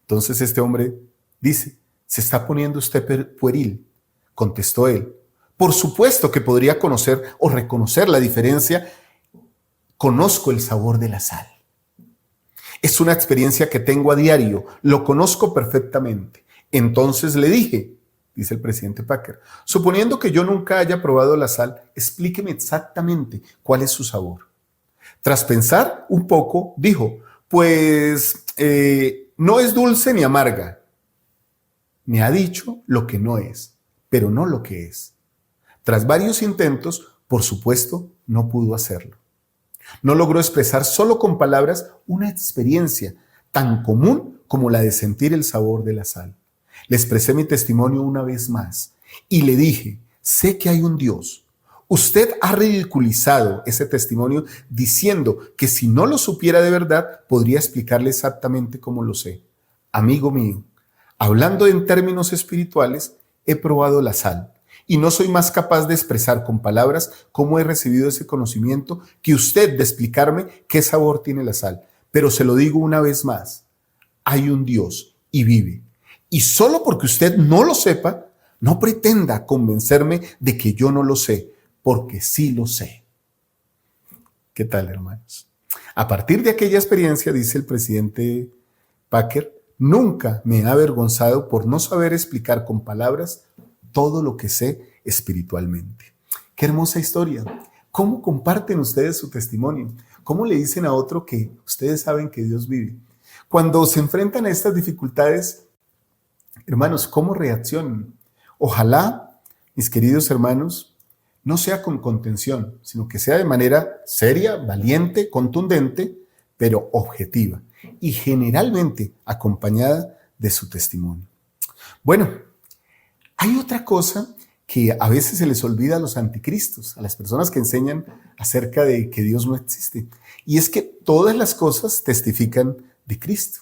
Entonces este hombre dice: se está poniendo usted pueril, contestó él. Por supuesto que podría conocer o reconocer la diferencia. Conozco el sabor de la sal. Es una experiencia que tengo a diario, lo conozco perfectamente. Entonces le dije, dice el presidente Packer, suponiendo que yo nunca haya probado la sal, explíqueme exactamente cuál es su sabor. Tras pensar un poco, dijo: pues no es dulce ni amarga. Me ha dicho lo que no es, pero no lo que es. Tras varios intentos, por supuesto, no pudo hacerlo. No logró expresar solo con palabras una experiencia tan común como la de sentir el sabor de la sal. Le expresé mi testimonio una vez más y le dije: sé que hay un Dios. Usted ha ridiculizado ese testimonio diciendo que si no lo supiera de verdad, podría explicarle exactamente cómo lo sé. Amigo mío, hablando en términos espirituales, he probado la sal y no soy más capaz de expresar con palabras cómo he recibido ese conocimiento que usted de explicarme qué sabor tiene la sal. Pero se lo digo una vez más: hay un Dios y vive. Y solo porque usted no lo sepa, no pretenda convencerme de que yo no lo sé, porque sí lo sé. ¿Qué tal, hermanos? A partir de aquella experiencia, dice el presidente Packer, nunca me he avergonzado por no saber explicar con palabras todo lo que sé espiritualmente. Qué hermosa historia. ¿Cómo comparten ustedes su testimonio? ¿Cómo le dicen a otro que ustedes saben que Dios vive? Cuando se enfrentan a estas dificultades, hermanos, ¿cómo reaccionan? Ojalá, mis queridos hermanos, no sea con contención, sino que sea de manera seria, valiente, contundente, pero objetiva y generalmente acompañada de su testimonio. Bueno, hay otra cosa que a veces se les olvida a los anticristos, a las personas que enseñan acerca de que Dios no existe, y es que todas las cosas testifican de Cristo.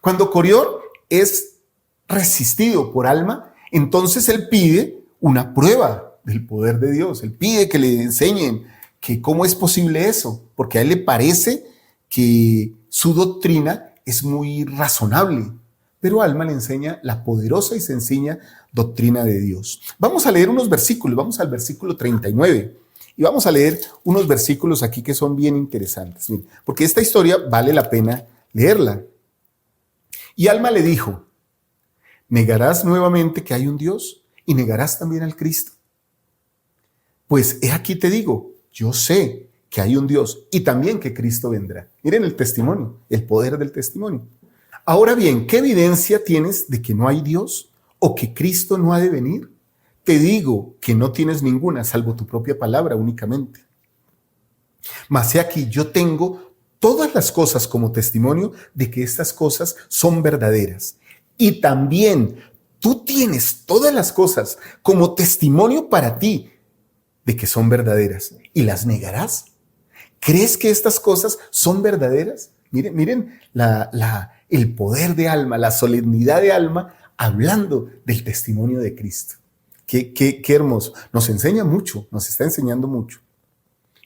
Cuando Coriol es resistido por Alma, entonces él pide una prueba del poder de Dios, él pide que le enseñen que cómo es posible eso, porque a él le parece que su doctrina es muy razonable, pero Alma le enseña la poderosa y sencilla doctrina de Dios. Vamos a leer unos versículos, vamos al versículo 39. Y vamos a leer unos versículos aquí que son bien interesantes, miren, porque esta historia vale la pena leerla. Y Alma le dijo, ¿negarás nuevamente que hay un Dios y negarás también al Cristo? Pues he aquí te digo, yo sé que hay un Dios y también que Cristo vendrá. Miren el testimonio, el poder del testimonio. Ahora bien, ¿qué evidencia tienes de que no hay Dios o que Cristo no ha de venir? Te digo que no tienes ninguna, salvo tu propia palabra únicamente. Mas he aquí, yo tengo todas las cosas como testimonio de que estas cosas son verdaderas. Y también tú tienes todas las cosas como testimonio para ti de que son verdaderas. ¿Y las negarás? ¿Crees que estas cosas son verdaderas? Miren el poder de Alma, la solemnidad de Alma, hablando del testimonio de Cristo. Qué hermoso. Nos enseña mucho, nos está enseñando mucho.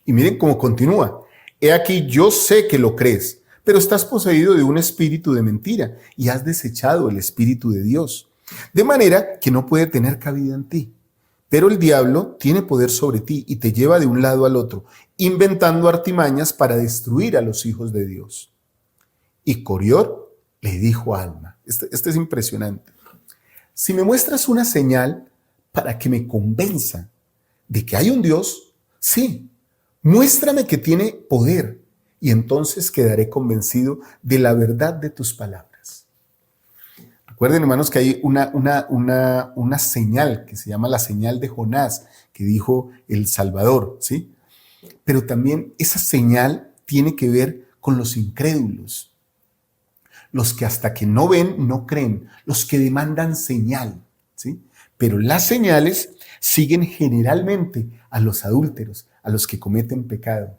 Y miren cómo continúa. He aquí, yo sé que lo crees, pero estás poseído de un espíritu de mentira y has desechado el espíritu de Dios, de manera que no puede tener cabida en ti. Pero el diablo tiene poder sobre ti y te lleva de un lado al otro, inventando artimañas para destruir a los hijos de Dios. Y Corior le dijo a Alma, este es impresionante, si me muestras una señal para que me convenza de que hay un Dios, sí, muéstrame que tiene poder y entonces quedaré convencido de la verdad de tus palabras. Recuerden, hermanos, que hay una señal que se llama la señal de Jonás, que dijo el Salvador, ¿sí? Pero también esa señal tiene que ver con los incrédulos, los que hasta que no ven, no creen, los que demandan señal, ¿sí? Pero las señales siguen generalmente a los adúlteros, a los que cometen pecado.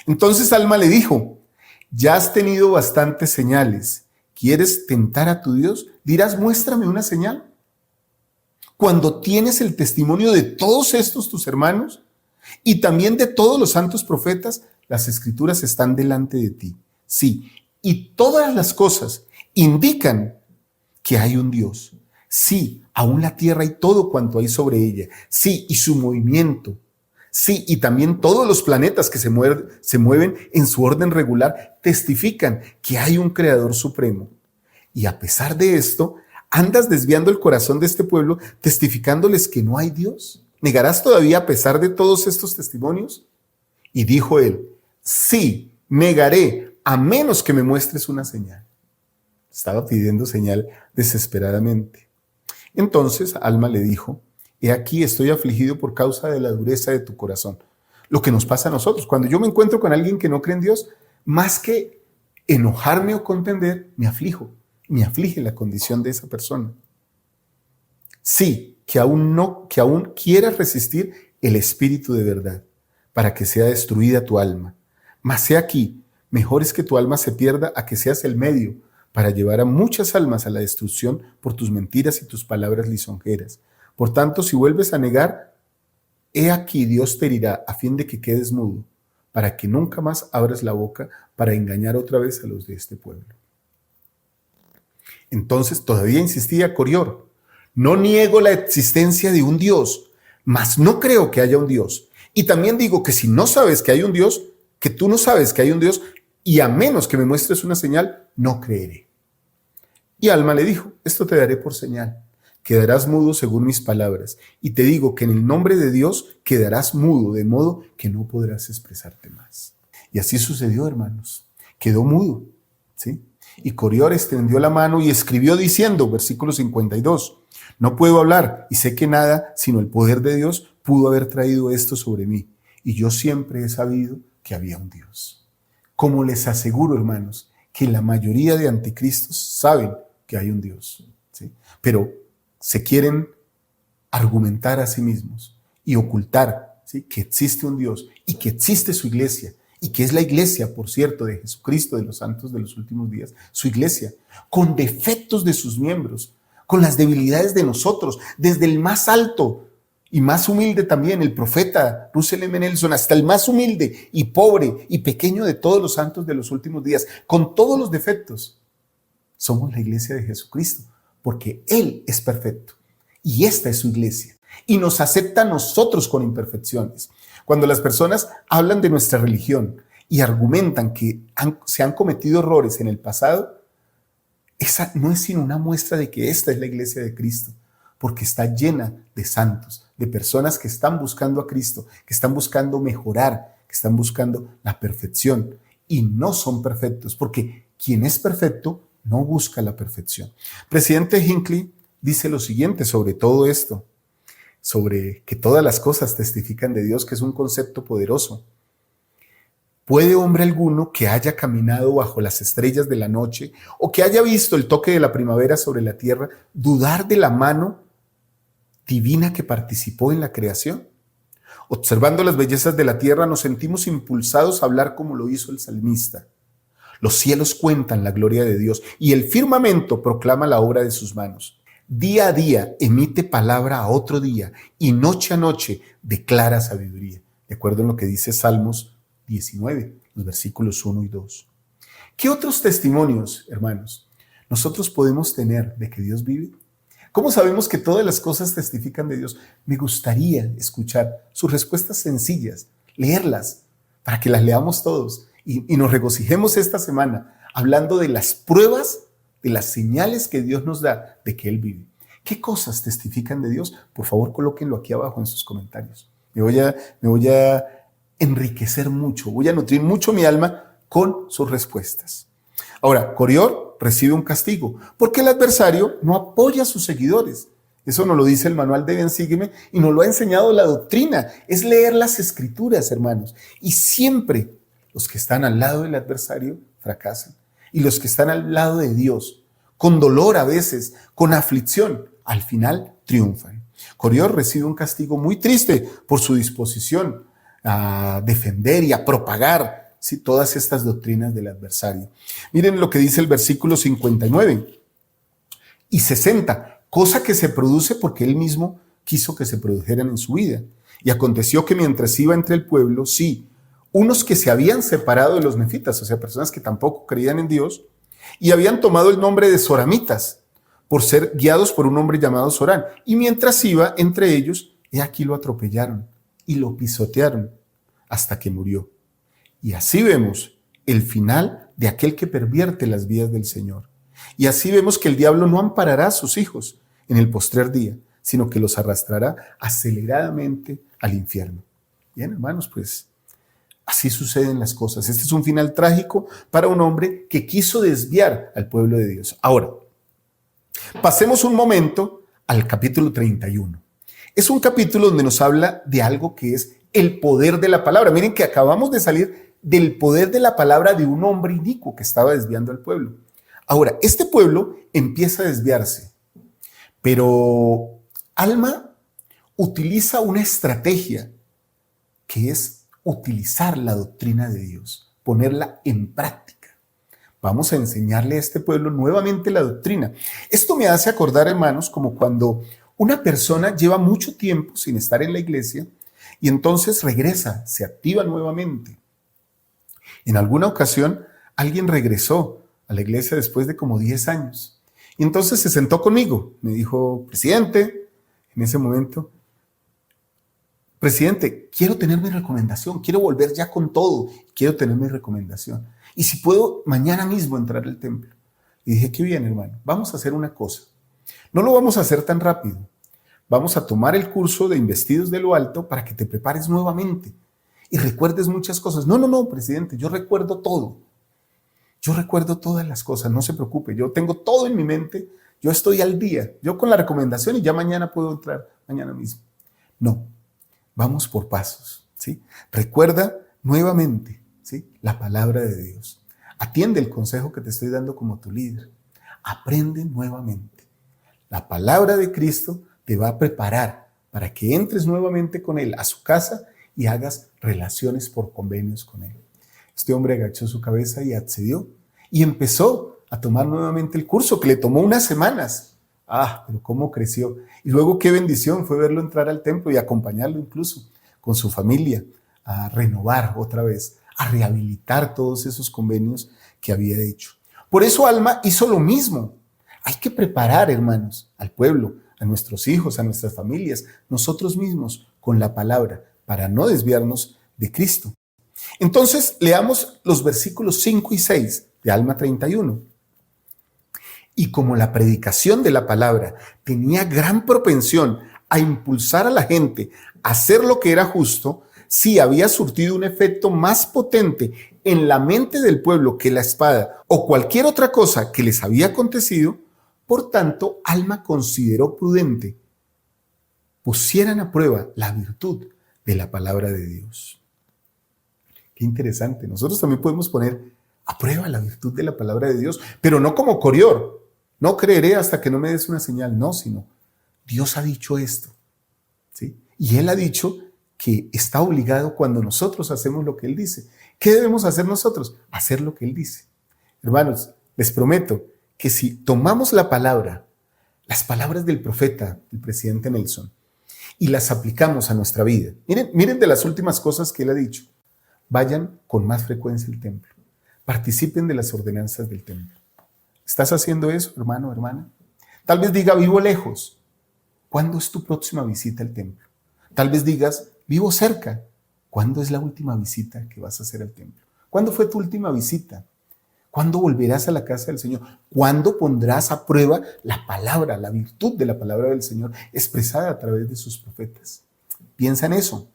Entonces Alma le dijo, ya has tenido bastantes señales, ¿quieres tentar a tu Dios? Dirás, muéstrame una señal. Cuando tienes el testimonio de todos estos tus hermanos y también de todos los santos profetas, las escrituras están delante de ti. Sí, y todas las cosas indican que hay un Dios. Sí, aún la tierra y todo cuanto hay sobre ella. Sí, y su movimiento. Sí, y también todos los planetas que se mueven en su orden regular testifican que hay un Creador supremo. Y a pesar de esto, andas desviando el corazón de este pueblo, testificándoles que no hay Dios. ¿Negarás todavía a pesar de todos estos testimonios? Y dijo él, sí, negaré, a menos que me muestres una señal. Estaba pidiendo señal desesperadamente. Entonces Alma le dijo, he aquí estoy afligido por causa de la dureza de tu corazón. Lo que nos pasa a nosotros, cuando yo me encuentro con alguien que no cree en Dios, más que enojarme o contender, me aflijo. Me aflige la condición de esa persona. Sí, que aún quieras resistir el espíritu de verdad, para que sea destruida tu alma. Mas he aquí, mejor es que tu alma se pierda a que seas el medio para llevar a muchas almas a la destrucción por tus mentiras y tus palabras lisonjeras. Por tanto, si vuelves a negar, he aquí Dios te herirá a fin de que quedes mudo, para que nunca más abras la boca para engañar otra vez a los de este pueblo. Entonces todavía insistía Corior, no niego la existencia de un Dios, mas no creo que haya un Dios. Y también digo que si no sabes que hay un Dios, que tú no sabes que hay un Dios, y a menos que me muestres una señal, no creeré. Y Alma le dijo, esto te daré por señal, quedarás mudo según mis palabras, y te digo que en el nombre de Dios quedarás mudo, de modo que no podrás expresarte más. Y así sucedió, hermanos, quedó mudo, ¿sí? Y Corior extendió la mano y escribió diciendo, versículo 52, no puedo hablar y sé que nada sino el poder de Dios pudo haber traído esto sobre mí. Y yo siempre he sabido que había un Dios. Como les aseguro, hermanos, que la mayoría de anticristos saben que hay un Dios, ¿sí? Pero se quieren argumentar a sí mismos y ocultar, ¿sí?, que existe un Dios y que existe su iglesia. Y que es la iglesia, por cierto, de Jesucristo, de los santos de los últimos días, su iglesia, con defectos de sus miembros, con las debilidades de nosotros, desde el más alto y más humilde también, el profeta Russell M. Nelson, hasta el más humilde y pobre y pequeño de todos los santos de los últimos días, con todos los defectos. Somos la iglesia de Jesucristo, porque Él es perfecto y esta es su iglesia y nos acepta a nosotros con imperfecciones. Cuando las personas hablan de nuestra religión y argumentan que se han cometido errores en el pasado, esa no es sino una muestra de que esta es la iglesia de Cristo, porque está llena de santos, de personas que están buscando a Cristo, que están buscando mejorar, que están buscando la perfección y no son perfectos, porque quien es perfecto no busca la perfección. Presidente Hinckley dice lo siguiente sobre todo esto, sobre que todas las cosas testifican de Dios, que es un concepto poderoso. ¿Puede hombre alguno que haya caminado bajo las estrellas de la noche o que haya visto el toque de la primavera sobre la tierra dudar de la mano divina que participó en la creación? Observando las bellezas de la tierra nos sentimos impulsados a hablar como lo hizo el salmista. Los cielos cuentan la gloria de Dios y el firmamento proclama la obra de sus manos. Día a día emite palabra a otro día y noche a noche declara sabiduría. De acuerdo en lo que dice Salmos 19, los versículos 1 y 2. ¿Qué otros testimonios, hermanos, nosotros podemos tener de que Dios vive? ¿Cómo sabemos que todas las cosas testifican de Dios? Me gustaría escuchar sus respuestas sencillas, leerlas, para que las leamos todos y nos regocijemos esta semana hablando de las pruebas, de las señales que Dios nos da de que Él vive. ¿Qué cosas testifican de Dios? Por favor, colóquenlo aquí abajo en sus comentarios. Me voy a enriquecer mucho, voy a nutrir mucho mi alma con sus respuestas. Ahora, Corior recibe un castigo porque el adversario no apoya a sus seguidores. Eso nos lo dice el manual de Ven, Sígueme y nos lo ha enseñado la doctrina. Es leer las escrituras, hermanos. Y siempre los que están al lado del adversario fracasan. Y los que están al lado de Dios, con dolor a veces, con aflicción, al final triunfan. Corior recibe un castigo muy triste por su disposición a defender y a propagar todas estas doctrinas del adversario. Miren lo que dice el versículo 59 y 60, cosa que se produce porque él mismo quiso que se produjeran en su vida. Y aconteció que mientras iba entre el pueblo, sí, unos que se habían separado de los nefitas, o sea, personas que tampoco creían en Dios, y habían tomado el nombre de soramitas, por ser guiados por un hombre llamado Során. Y mientras iba entre ellos, he aquí lo atropellaron y lo pisotearon hasta que murió. Y así vemos el final de aquel que pervierte las vías del Señor. Y así vemos que el diablo no amparará a sus hijos en el postrer día, sino que los arrastrará aceleradamente al infierno. Bien, hermanos, pues así suceden las cosas. Este es un final trágico para un hombre que quiso desviar al pueblo de Dios. Ahora, pasemos un momento al capítulo 31. Es un capítulo donde nos habla de algo que es el poder de la palabra. Miren que acabamos de salir del poder de la palabra de un hombre inicuo que estaba desviando al pueblo. Ahora, este pueblo empieza a desviarse, pero Alma utiliza una estrategia que es utilizar la doctrina de Dios, ponerla en práctica. Vamos a enseñarle a este pueblo nuevamente la doctrina. Esto me hace acordar, hermanos, como cuando una persona lleva mucho tiempo sin estar en la iglesia y entonces regresa, se activa nuevamente. En alguna ocasión, alguien regresó a la iglesia después de como 10 años. Y entonces se sentó conmigo. Me dijo, presidente, en ese momento, presidente, quiero tener mi recomendación, quiero volver ya con todo, quiero tener mi recomendación. Y si puedo, mañana mismo entrar al templo. Y dije, qué bien, hermano, vamos a hacer una cosa. No lo vamos a hacer tan rápido. Vamos a tomar el curso de Investidos de lo Alto para que te prepares nuevamente y recuerdes muchas cosas. No, presidente, yo recuerdo todo. Yo recuerdo todas las cosas, no se preocupe, yo tengo todo en mi mente, yo estoy al día, yo con la recomendación y ya mañana puedo entrar, mañana mismo. No, vamos por pasos, ¿sí? Recuerda nuevamente, ¿sí?, la palabra de Dios. Atiende el consejo que te estoy dando como tu líder. Aprende nuevamente. La palabra de Cristo te va a preparar para que entres nuevamente con Él a su casa y hagas relaciones por convenios con Él. Este hombre agachó su cabeza y accedió y empezó a tomar nuevamente el curso que le tomó unas semanas. Pero cómo creció. Y luego qué bendición fue verlo entrar al templo y acompañarlo incluso con su familia a renovar otra vez, a rehabilitar todos esos convenios que había hecho. Por eso Alma hizo lo mismo. Hay que preparar, hermanos, al pueblo, a nuestros hijos, a nuestras familias, nosotros mismos con la palabra para no desviarnos de Cristo. Entonces, leamos los versículos 5 y 6 de Alma 31. Y como la predicación de la palabra tenía gran propensión a impulsar a la gente a hacer lo que era justo, sí había surtido un efecto más potente en la mente del pueblo que la espada o cualquier otra cosa que les había acontecido, por tanto, Alma consideró prudente pusieran a prueba la virtud de la palabra de Dios. Qué interesante. Nosotros también podemos poner a prueba la virtud de la palabra de Dios, pero no como Corior. No creeré hasta que no me des una señal. No, sino Dios ha dicho esto, ¿sí? Y Él ha dicho que está obligado cuando nosotros hacemos lo que Él dice. ¿Qué debemos hacer nosotros? Hacer lo que Él dice. Hermanos, les prometo que si tomamos la palabra, las palabras del profeta, el presidente Nelson, y las aplicamos a nuestra vida. Miren de las últimas cosas que Él ha dicho. Vayan con más frecuencia al templo. Participen de las ordenanzas del templo. ¿Estás haciendo eso, hermano, hermana? Tal vez diga, vivo lejos. ¿Cuándo es tu próxima visita al templo? Tal vez digas, vivo cerca. ¿Cuándo es la última visita que vas a hacer al templo? ¿Cuándo fue tu última visita? ¿Cuándo volverás a la casa del Señor? ¿Cuándo pondrás a prueba la palabra, la virtud de la palabra del Señor expresada a través de sus profetas? Piensa en eso.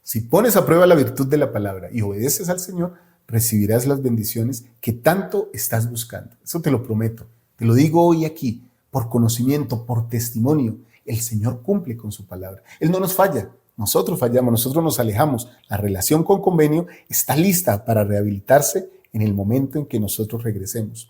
Si pones a prueba la virtud de la palabra y obedeces al Señor, recibirás las bendiciones que tanto estás buscando. Eso te lo prometo. Te lo digo hoy aquí, por conocimiento, por testimonio. El Señor cumple con su palabra. Él no nos falla. Nosotros fallamos, nosotros nos alejamos. La relación con convenio está lista para rehabilitarse en el momento en que nosotros regresemos.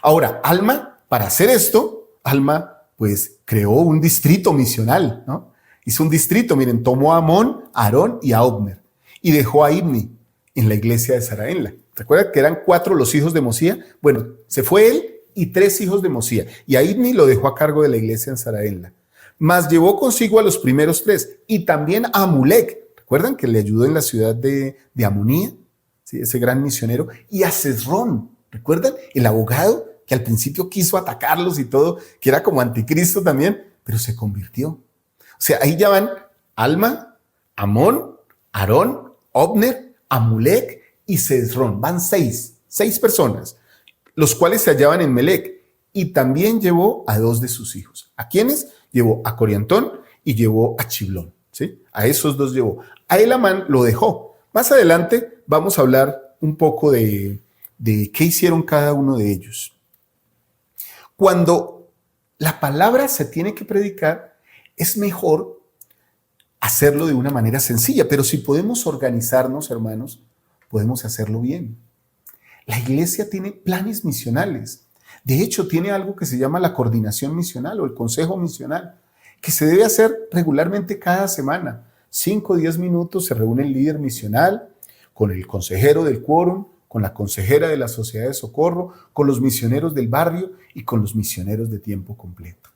Ahora, Alma, para hacer esto, Alma pues creó un distrito misional, ¿no? Hizo un distrito, miren, tomó a Amón, a Aarón y a Obner y dejó a Ibni en la iglesia de Saraenla. ¿Recuerdan que eran 4 los hijos de Mosía? Bueno, se fue él y 3 hijos de Mosía y a Ibni lo dejó a cargo de la iglesia en Saraenla. Mas llevó consigo a los primeros 3 y también a Amulec. ¿Recuerdan que le ayudó en la ciudad de Amonía? ¿Sí? Ese gran misionero. Y a Cesrón, ¿recuerdan? El abogado que al principio quiso atacarlos y todo, que era como anticristo también, pero se convirtió. O sea, ahí ya van Alma, Amón, Aarón, Obner, Amulec y Cesrón. Van 6 personas, los cuales se hallaban en Melec. Y también llevó a 2 de sus hijos. ¿A quiénes? Llevó a Coriantón y llevó a Chiblón, ¿sí? A esos 2 llevó. A Elamán lo dejó. Más adelante vamos a hablar un poco de qué hicieron cada uno de ellos. Cuando la palabra se tiene que predicar, es mejor hacerlo de una manera sencilla, pero si podemos organizarnos, hermanos, podemos hacerlo bien. La iglesia tiene planes misionales. De hecho, tiene algo que se llama la coordinación misional o el consejo misional, que se debe hacer regularmente cada semana. 5 o 10 minutos se reúne el líder misional con el consejero del quórum, con la consejera de la sociedad de socorro, con los misioneros del barrio y con los misioneros de tiempo completo.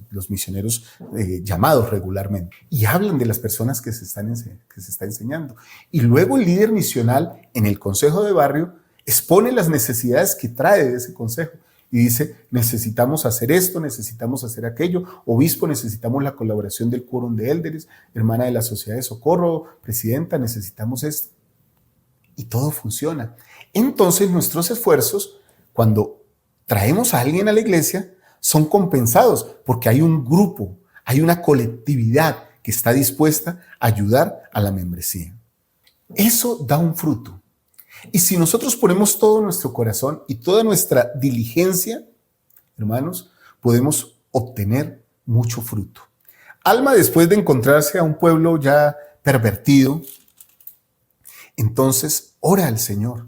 Los misioneros llamados regularmente, y hablan de las personas que se está enseñando. Y luego el líder misional en el consejo de barrio expone las necesidades que trae de ese consejo y dice, necesitamos hacer esto, necesitamos hacer aquello, obispo, necesitamos la colaboración del quórum de élderes, hermana de la sociedad de socorro, presidenta, necesitamos esto. Y todo funciona. Entonces nuestros esfuerzos, cuando traemos a alguien a la iglesia, son compensados porque hay un grupo, hay una colectividad que está dispuesta a ayudar a la membresía. Eso da un fruto. Y si nosotros ponemos todo nuestro corazón y toda nuestra diligencia, hermanos, podemos obtener mucho fruto. Alma, después de encontrarse a un pueblo ya pervertido, entonces ora al Señor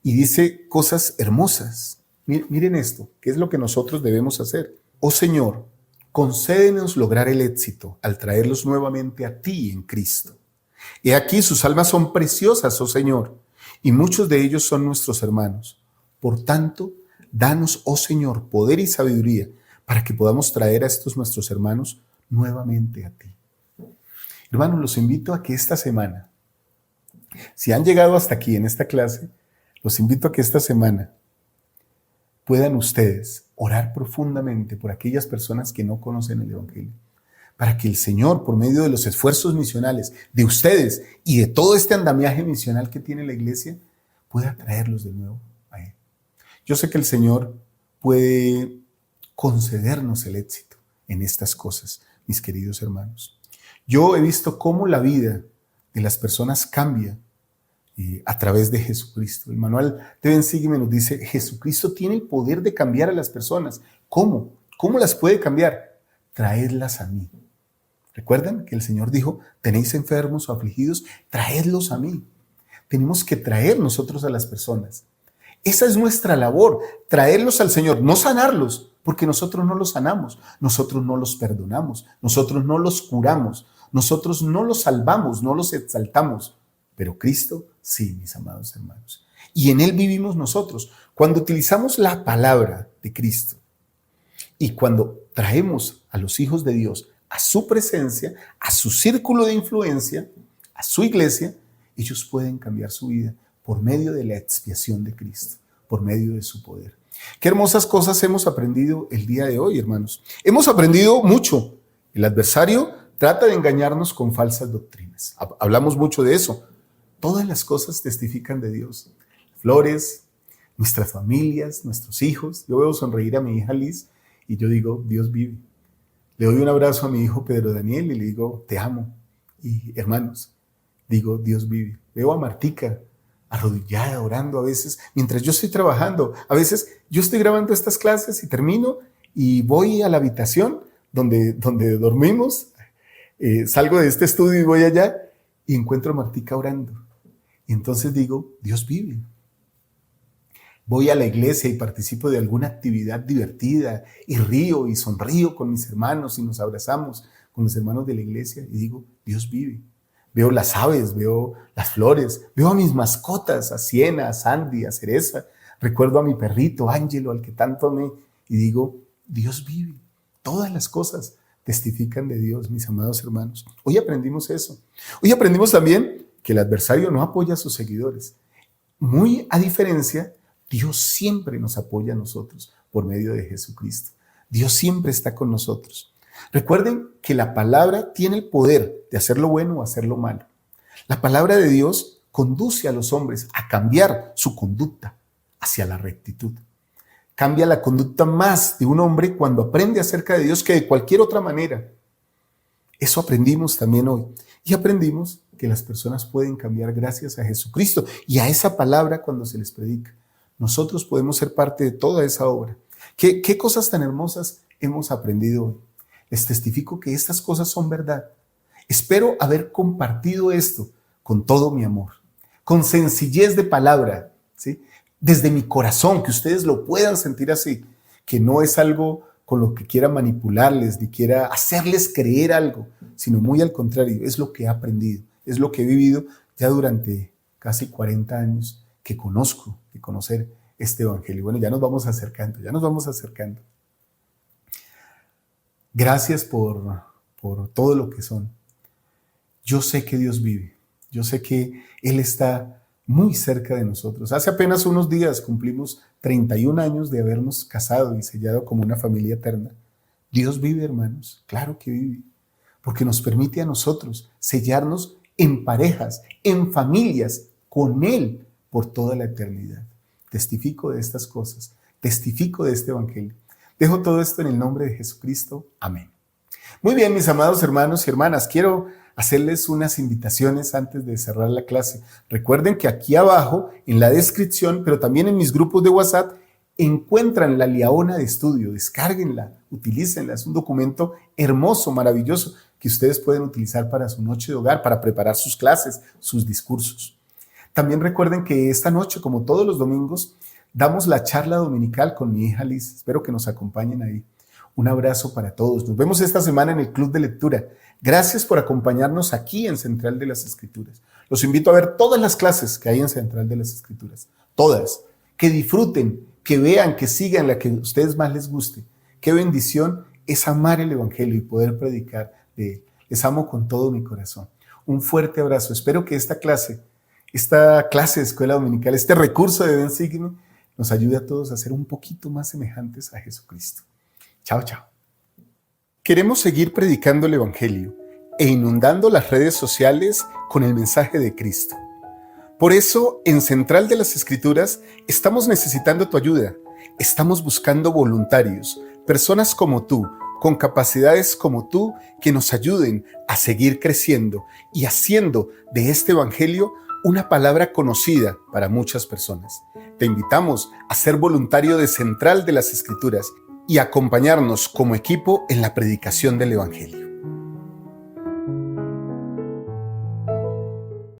y dice cosas hermosas. Miren esto, ¿qué es lo que nosotros debemos hacer? Oh Señor, concédenos lograr el éxito al traerlos nuevamente a ti en Cristo. He aquí sus almas son preciosas, oh Señor, y muchos de ellos son nuestros hermanos. Por tanto, danos, oh Señor, poder y sabiduría para que podamos traer a estos nuestros hermanos nuevamente a ti. Hermanos, los invito a que esta semana, si han llegado hasta aquí en esta clase, los invito a que esta semana puedan ustedes orar profundamente por aquellas personas que no conocen el Evangelio, para que el Señor, por medio de los esfuerzos misionales de ustedes y de todo este andamiaje misional que tiene la iglesia, pueda traerlos de nuevo a Él. Yo sé que el Señor puede concedernos el éxito en estas cosas, mis queridos hermanos. Yo he visto cómo la vida de las personas cambia a través de Jesucristo. El manual de Ben Sigme nos dice, Jesucristo tiene el poder de cambiar a las personas. ¿Cómo? ¿Cómo las puede cambiar? Traedlas a mí. Recuerden que el Señor dijo, tenéis enfermos o afligidos, traedlos a mí. Tenemos que traer nosotros a las personas. Esa es nuestra labor, traerlos al Señor, no sanarlos, porque nosotros no los sanamos, nosotros no los perdonamos, nosotros no los curamos, nosotros no los salvamos, no los exaltamos, pero Cristo sí, mis amados hermanos. Y en Él vivimos nosotros. Cuando utilizamos la palabra de Cristo y cuando traemos a los hijos de Dios a su presencia, a su círculo de influencia, a su iglesia, ellos pueden cambiar su vida por medio de la expiación de Cristo, por medio de su poder. Qué hermosas cosas hemos aprendido el día de hoy, hermanos. Hemos aprendido mucho. El adversario trata de engañarnos con falsas doctrinas. Hablamos mucho de eso. Todas las cosas testifican de Dios. Flores, nuestras familias, nuestros hijos. Yo veo sonreír a mi hija Liz y yo digo, Dios vive. Le doy un abrazo a mi hijo Pedro Daniel y le digo, te amo. Y hermanos, digo, Dios vive. Veo a Martica arrodillada, orando a veces, mientras yo estoy trabajando. A veces yo estoy grabando estas clases y termino y voy a la habitación donde dormimos, salgo de este estudio y voy allá y encuentro a Martica orando. Y entonces digo, Dios vive. Voy a la iglesia y participo de alguna actividad divertida y río y sonrío con mis hermanos y nos abrazamos con los hermanos de la iglesia y digo, Dios vive. Veo las aves, veo las flores, veo a mis mascotas, a Siena, a Sandy, a Cereza. Recuerdo a mi perrito, Ángelo, al que tanto amé, y digo, Dios vive. Todas las cosas testifican de Dios, mis amados hermanos. Hoy aprendimos eso. Hoy aprendimos también que el adversario no apoya a sus seguidores. Muy a diferencia, Dios siempre nos apoya a nosotros por medio de Jesucristo. Dios siempre está con nosotros. Recuerden que la palabra tiene el poder de hacer lo bueno o hacer lo malo. La palabra de Dios conduce a los hombres a cambiar su conducta hacia la rectitud. Cambia la conducta más de un hombre cuando aprende acerca de Dios que de cualquier otra manera. Eso aprendimos también hoy. Y aprendimos que las personas pueden cambiar gracias a Jesucristo y a esa palabra cuando se les predica. Nosotros podemos ser parte de toda esa obra. ¿Qué cosas tan hermosas hemos aprendido hoy? Les testifico que estas cosas son verdad. Espero haber compartido esto con todo mi amor, con sencillez de palabra, ¿sí? Desde mi corazón, que ustedes lo puedan sentir así, que no es algo con lo que quiera manipularles, ni quiera hacerles creer algo, sino muy al contrario, es lo que he aprendido, es lo que he vivido ya durante casi 40 años que conozco, de conocer este evangelio. Bueno, ya nos vamos acercando. Gracias por todo lo que son. Yo sé que Dios vive. Yo sé que Él está muy cerca de nosotros. Hace apenas unos días cumplimos 31 años de habernos casado y sellado como una familia eterna. Dios vive, hermanos. Claro que vive. Porque nos permite a nosotros sellarnos en parejas, en familias, con Él por toda la eternidad. Testifico de estas cosas. Testifico de este evangelio. Dejo todo esto en el nombre de Jesucristo. Amén. Muy bien, mis amados hermanos y hermanas, quiero hacerles unas invitaciones antes de cerrar la clase. Recuerden que aquí abajo, en la descripción, pero también en mis grupos de WhatsApp, encuentran la Liaona de estudio. Descárguenla, utilícenla. Es un documento hermoso, maravilloso, que ustedes pueden utilizar para su noche de hogar, para preparar sus clases, sus discursos. También recuerden que esta noche, como todos los domingos, damos la charla dominical con mi hija Liz. Espero que nos acompañen ahí. Un abrazo para todos. Nos vemos esta semana en el Club de Lectura. Gracias por acompañarnos aquí en Central de las Escrituras. Los invito a ver todas las clases que hay en Central de las Escrituras. Todas. Que disfruten, que vean, que sigan la que a ustedes más les guste. Qué bendición es amar el Evangelio y poder predicar de él. Les amo con todo mi corazón. Un fuerte abrazo. Espero que esta clase de escuela dominical, este recurso de Ben Sigme, nos ayude a todos a ser un poquito más semejantes a Jesucristo. Chao, chao. Queremos seguir predicando el Evangelio e inundando las redes sociales con el mensaje de Cristo. Por eso, en Central de las Escrituras, estamos necesitando tu ayuda. Estamos buscando voluntarios, personas como tú, con capacidades como tú, que nos ayuden a seguir creciendo y haciendo de este Evangelio una palabra conocida para muchas personas. Te invitamos a ser voluntario de Central de las Escrituras y acompañarnos como equipo en la predicación del Evangelio.